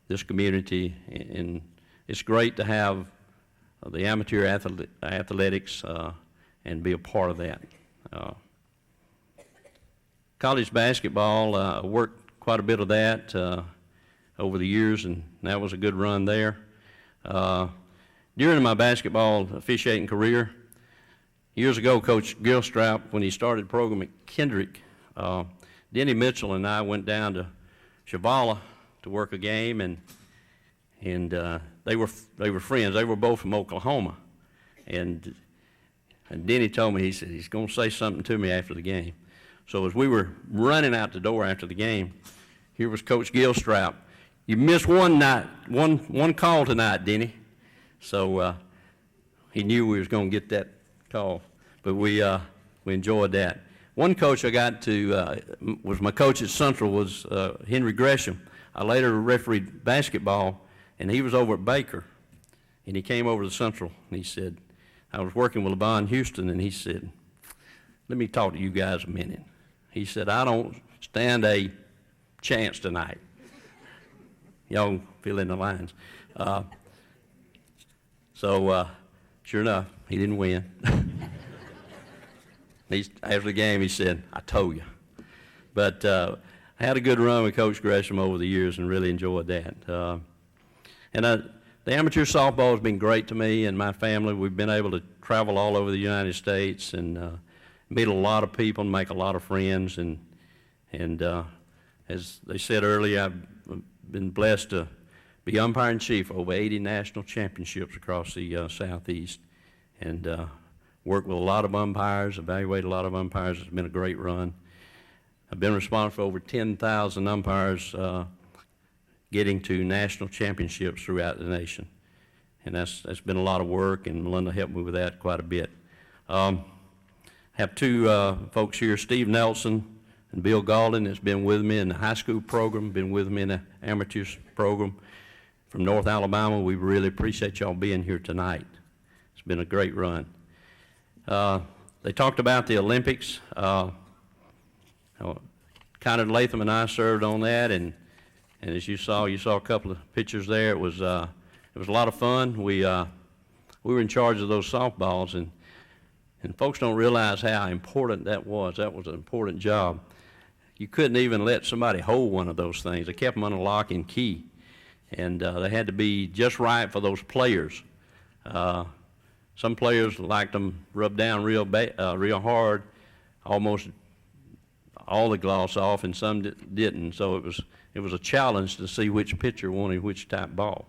this community, and it's great to have the amateur athletics and be a part of that. College basketball, I worked quite a bit of that over the years, and that was a good run there. During my basketball officiating career, Years ago, Coach Gilstrap, when he started the program at Kendrick, Denny Mitchell and I went down to Chavala to work a game, and they were friends. They were both from Oklahoma, and Denny told me, he said he's going to say something to me after the game. So as we were running out the door after the game, here was Coach Gilstrap. You missed one call tonight, Denny. So he knew we was going to get that call, but we enjoyed that. One coach I got to was my coach at Central was Henry Gresham. I later refereed basketball, and he was over at Baker, and he came over to Central, and he said, I was working with LeBron Houston, and he said, let me talk to you guys a minute. He said, I don't stand a chance tonight. Y'all fill in the lines. So sure enough, he didn't win. After the game, he said, I told you. But I had a good run with Coach Gresham over the years and really enjoyed that. The amateur softball has been great to me and my family. We've been able to travel all over the United States and meet a lot of people and make a lot of friends. And as they said earlier, I've been blessed to be umpire-in-chief over 80 national championships across the Southeast, and worked with a lot of umpires, evaluated a lot of umpires. It's been a great run. I've been responsible for over 10,000 umpires getting to national championships throughout the nation, and that's been a lot of work, and Melinda helped me with that quite a bit. I have two folks here, Steve Nelson and Bill Galden, that's been with me in the high school program, been with me in the amateur program from North Alabama. We really appreciate y'all being here tonight. It's been a great run. They talked about the Olympics. Conrad Latham and I served on that, and as you saw a couple of pictures there. It was a lot of fun. We were in charge of those softballs, and folks don't realize how important that was. That was an important job. You couldn't even let somebody hold one of those things. They kept them under lock and key, and they had to be just right for those players. Some players liked them rubbed down real hard, almost all the gloss off, and some didn't. So it was a challenge to see which pitcher wanted which type ball.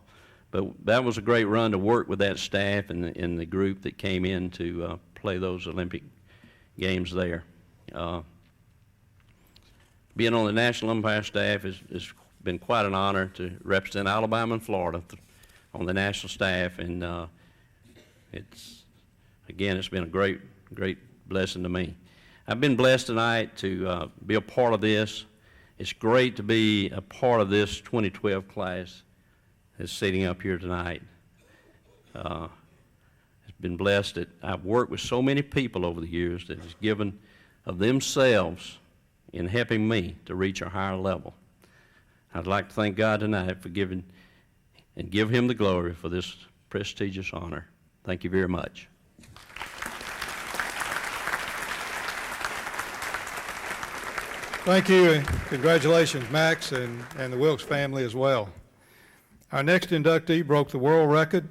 But that was a great run to work with that staff and the group that came in to play those Olympic games there. Being on the national umpire staff has been quite an honor to represent Alabama and Florida on the national staff, and it's been a great blessing to me. I've been blessed tonight to be a part of this. It's great to be a part of this 2012 class that's sitting up here tonight. It's been blessed that I've worked with so many people over the years that has given of themselves in helping me to reach a higher level. I'd like to thank God tonight for giving and give Him the glory for this prestigious honor. Thank you very much. Thank you, and congratulations, Max, and the Wilkes family as well. Our next inductee broke the world record,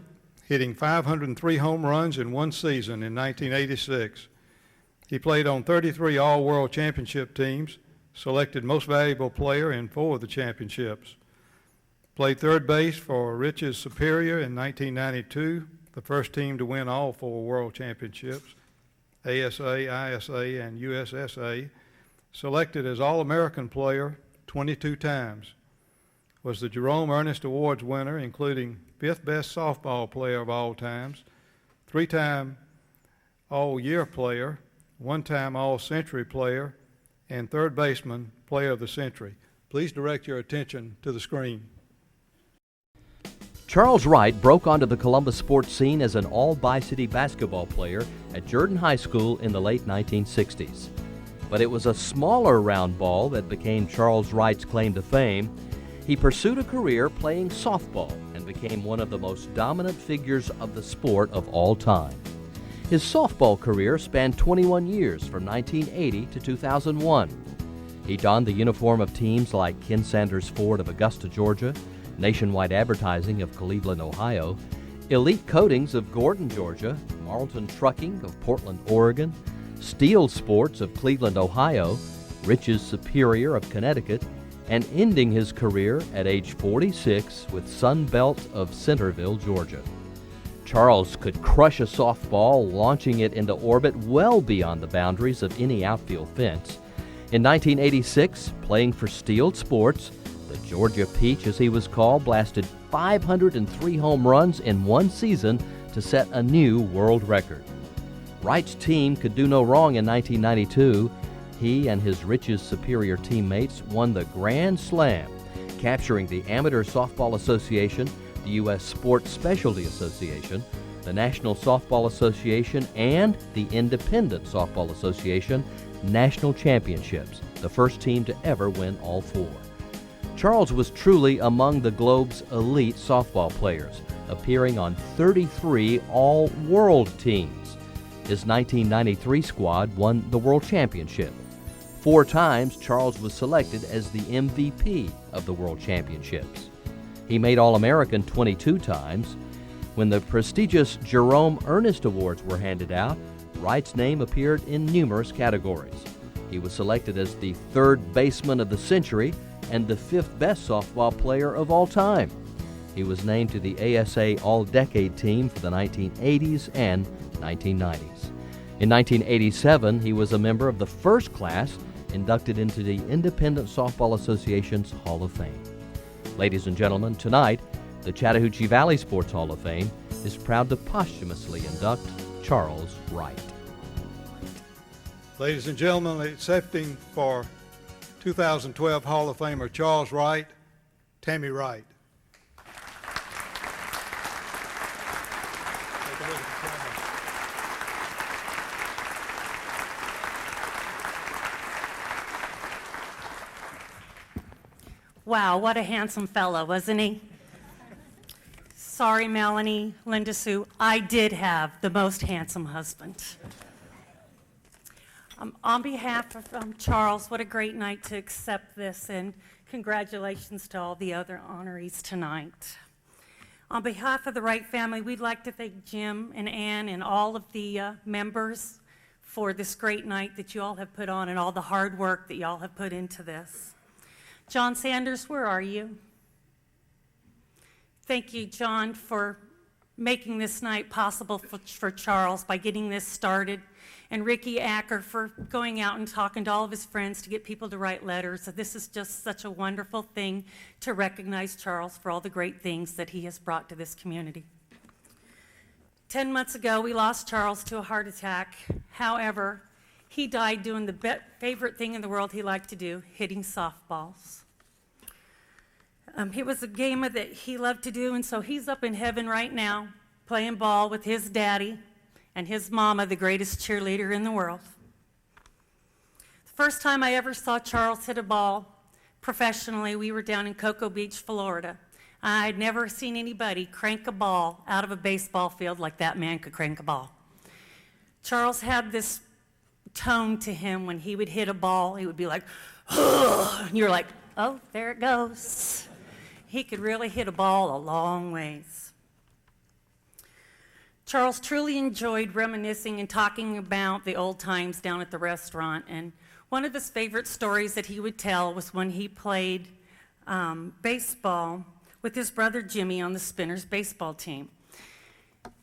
hitting 503 home runs in one season in 1986. He played on 33 All-World Championship teams, selected Most Valuable Player in 4 of the championships. Played third base for Rich's Superior in 1992, the first team to win all 4 World Championships, ASA, ISA, and USSA. Selected as All-American Player 22 times. Was the Jerome Ernest Awards winner, including 5th best softball player of all times, 3-time All-Year Player, 1-time All-Century Player, and third baseman Player of the Century. Please direct your attention to the screen. Charles Wright broke onto the Columbus sports scene as an all-Bi-City basketball player at Jordan High School in the late 1960s. But it was a smaller round ball that became Charles Wright's claim to fame. He pursued a career playing softball and became one of the most dominant figures of the sport of all time. His softball career spanned 21 years from 1980 to 2001. He donned the uniform of teams like Ken Sanders Ford of Augusta, Georgia, Nationwide Advertising of Cleveland, Ohio, Elite Coatings of Gordon, Georgia, Marlton Trucking of Portland, Oregon, Steel Sports of Cleveland, Ohio, Riches Superior of Connecticut, and ending his career at age 46 with Sunbelt of Centerville, Georgia. Charles could crush a softball, launching it into orbit well beyond the boundaries of any outfield fence. In 1986, playing for Steel Sports, the Georgia Peach, as he was called, blasted 503 home runs in one season to set a new world record. Wright's team could do no wrong in 1992. He and his Riches Superior teammates won the Grand Slam, capturing the Amateur Softball Association, the U.S. Sports Specialty Association, the National Softball Association, and the Independent Softball Association national championships, the first team to ever win all four. Charles was truly among the globe's elite softball players, appearing on 33 all-world teams. His 1993 squad won the World Championship. 4 times, Charles was selected as the MVP of the World Championships. He made All-American 22 times. When the prestigious Jerome Ernest Awards were handed out, Wright's name appeared in numerous categories. He was selected as the 3rd baseman of the century and the 5th best softball player of all time. He was named to the ASA All-Decade Team for the 1980s and 1990s. In 1987, he was a member of the first class inducted into the Independent Softball Association's Hall of Fame. Ladies and gentlemen, tonight, the Chattahoochee Valley Sports Hall of Fame is proud to posthumously induct Charles Wright. Ladies and gentlemen, accepting for 2012 Hall of Famer Charles Wright, Tammy Wright. Take a look at the camera. Wow, what a handsome fellow, wasn't he? Sorry, Melanie, Linda Sue, I did have the most handsome husband. On behalf of Charles, what a great night to accept this, and congratulations to all the other honorees tonight. On behalf of the Wright family, we'd like to thank Jim and Ann and all of the members for this great night that you all have put on and all the hard work that you all have put into this. John Sanders, where are you? Thank you, John, for making this night possible for Charles by getting this started, and Ricky Acker for going out and talking to all of his friends to get people to write letters. So this is just such a wonderful thing to recognize Charles for all the great things that he has brought to this community. 10 months ago, we lost Charles to a heart attack. However, he died doing the favorite thing in the world he liked to do, hitting softballs. It was a game that he loved to do, and so he's up in heaven right now playing ball with his daddy and his mama, the greatest cheerleader in the world. The first time I ever saw Charles hit a ball professionally, we were down in Cocoa Beach, Florida. I'd never seen anybody crank a ball out of a baseball field like that man could crank a ball. Charles had this tone to him when he would hit a ball. He would be like, oh, and you're like, oh, there it goes. He could really hit a ball a long ways. Charles truly enjoyed reminiscing and talking about the old times down at the restaurant, and one of his favorite stories that he would tell was when he played baseball with his brother Jimmy on the Spinners baseball team.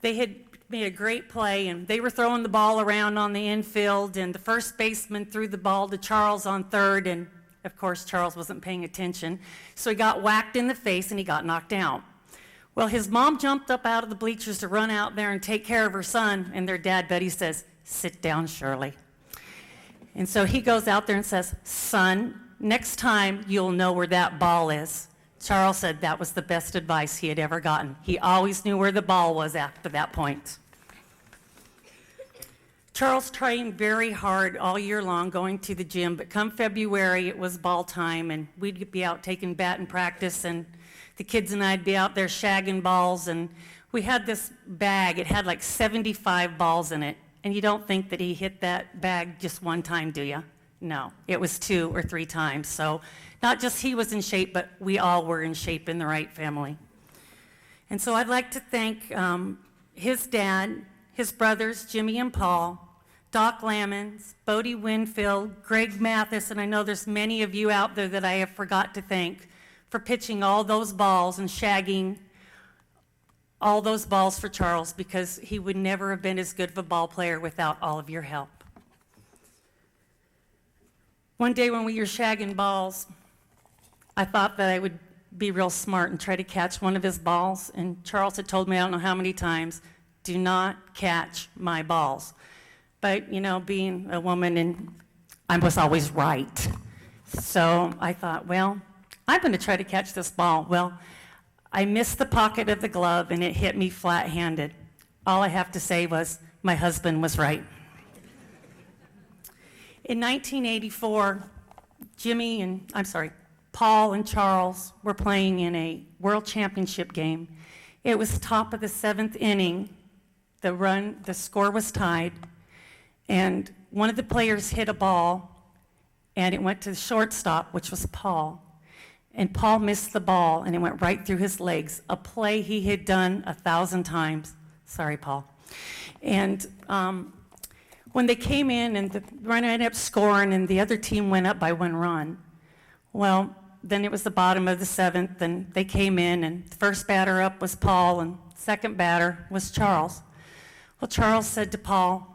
They had made a great play, and they were throwing the ball around on the infield, and the first baseman threw the ball to Charles on third, and of course Charles wasn't paying attention, so he got whacked in the face and he got knocked out. Well, his mom jumped up out of the bleachers to run out there and take care of her son, and their dad, Buddy, says, sit down, Shirley. And so he goes out there and says, son, next time you'll know where that ball is. Charles said that was the best advice he had ever gotten. He always knew where the ball was after that point. Charles trained very hard all year long going to the gym, but come February it was ball time, and we'd be out taking batting practice, and the kids and I'd be out there shagging balls, and we had this bag. It had like 75 balls in it, and you don't think that he hit that bag just one time, do you? No, it was 2 or 3 times. So not just he was in shape, but we all were in shape in the Wright family. And so I'd like to thank his dad, his brothers, Jimmy and Paul, Doc Lammons, Bodie Winfield, Greg Mathis, and I know there's many of you out there that I have forgot to thank for pitching all those balls and shagging all those balls for Charles, because he would never have been as good of a ball player without all of your help. One day when we were shagging balls, I thought that I would be real smart and try to catch one of his balls, and Charles had told me I don't know how many times, do not catch my balls. But, you know, being a woman, and I was always right. So I thought, well, I'm going to try to catch this ball. Well, I missed the pocket of the glove, and it hit me flat-handed. All I have to say was, my husband was right. In 1984, Paul and Charles were playing in a world championship game. It was top of the 7th inning. The score was tied, and one of the players hit a ball, and it went to the shortstop, which was Paul. And Paul missed the ball, and it went right through his legs, a play he had done 1,000 times. Sorry, Paul. And when they came in, and the runner ended up scoring, and the other team went up by 1 run, well, then it was the bottom of the 7th, and they came in, and the first batter up was Paul, and second batter was Charles. Well, Charles said to Paul,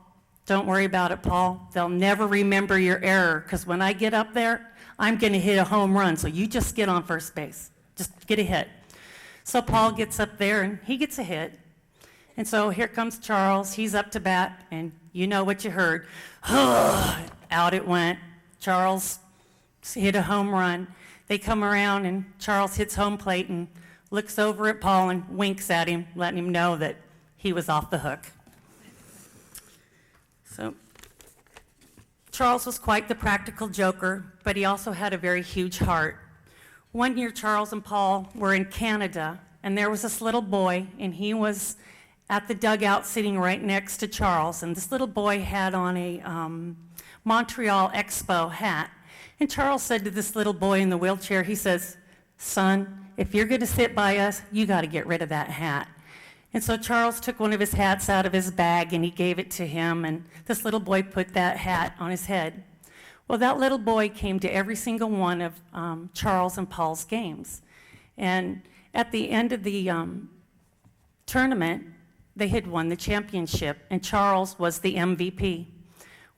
don't worry about it, Paul. They'll never remember your error, because when I get up there, I'm going to hit a home run, so you just get on first base. Just get a hit. So Paul gets up there, and he gets a hit. And so here comes Charles. He's up to bat, and you know what you heard. Out it went. Charles hit a home run. They come around, and Charles hits home plate and looks over at Paul and winks at him, letting him know that he was off the hook. So Charles was quite the practical joker, but he also had a very huge heart. One year, Charles and Paul were in Canada, and there was this little boy, and he was at the dugout sitting right next to Charles, and this little boy had on a Montreal Expo hat. And Charles said to this little boy in the wheelchair, he says, son, if you're going to sit by us, you got to get rid of that hat. And so Charles took one of his hats out of his bag, and he gave it to him, and this little boy put that hat on his head. Well, that little boy came to every single one of Charles and Paul's games. And at the end of the tournament, they had won the championship, and Charles was the MVP.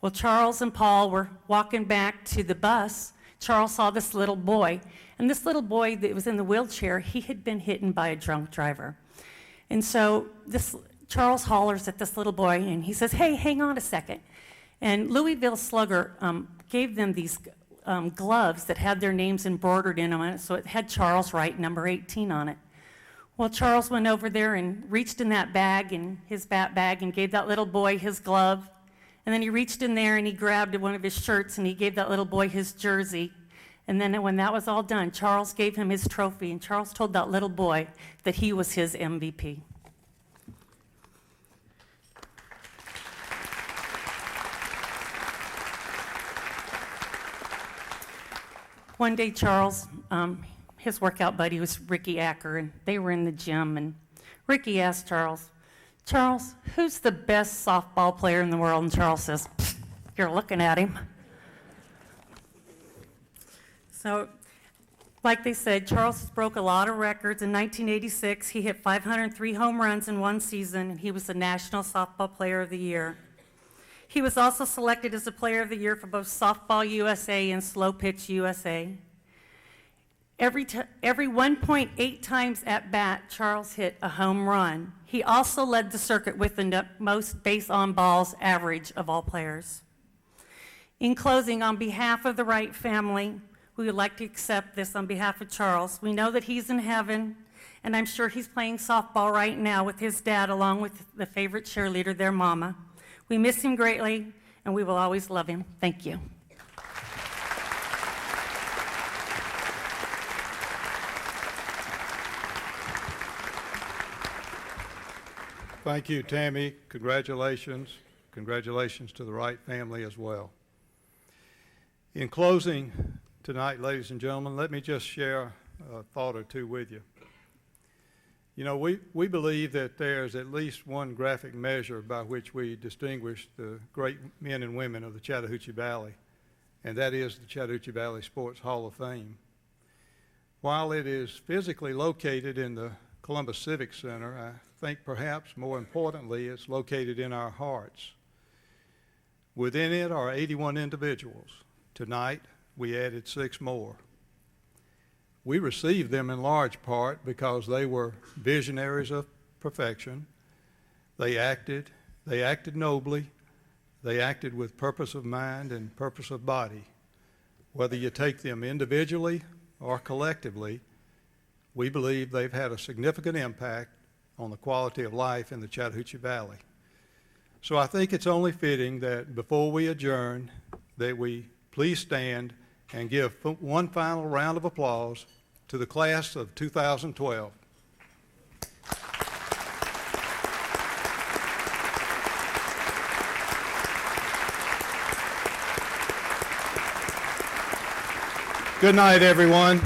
Well, Charles and Paul were walking back to the bus. Charles saw this little boy, and this little boy that was in the wheelchair, he had been hit by a drunk driver. And so Charles hollers at this little boy, and he says, hey, hang on a second. And Louisville Slugger gave them these gloves that had their names embroidered in them, so it had Charles Wright, number 18 on it. Well, Charles went over there and reached in that bag, in his bat bag, and gave that little boy his glove. And then he reached in there and he grabbed one of his shirts and he gave that little boy his jersey. And then when that was all done, Charles gave him his trophy, and Charles told that little boy that he was his MVP. One day, Charles, his workout buddy was Ricky Acker, and they were in the gym, and Ricky asked Charles, who's the best softball player in the world? And Charles says, you're looking at him. So, like they said, Charles broke a lot of records. In 1986, he hit 503 home runs in one season, and he was the National Softball Player of the Year. He was also selected as the Player of the Year for both Softball USA and Slow Pitch USA. Every 1.8 times at bat, Charles hit a home run. He also led the circuit with the most base on balls average of all players. In closing, on behalf of the Wright family, we would like to accept this on behalf of Charles. We know that he's in heaven, and I'm sure he's playing softball right now with his dad, along with the favorite cheerleader, their mama. We miss him greatly, and we will always love him. Thank you. Thank you, Tammy. Congratulations. Congratulations to the Wright family as well. In closing tonight, ladies and gentlemen, let me just share a thought or two with you. You know, we believe that there's at least one graphic measure by which we distinguish the great men and women of the Chattahoochee Valley, and that is the Chattahoochee Valley Sports Hall of Fame. While it is physically located in the Columbus Civic Center, I think perhaps more importantly, it's located in our hearts. Within it are 81 individuals. Tonight, we added 6 more. We received them in large part because they were visionaries of perfection. They acted nobly. They acted with purpose of mind and purpose of body. Whether you take them individually or collectively, we believe they've had a significant impact on the quality of life in the Chattahoochee Valley. So I think it's only fitting that before we adjourn, that we please stand and give one final round of applause to the class of 2012. Good night, everyone.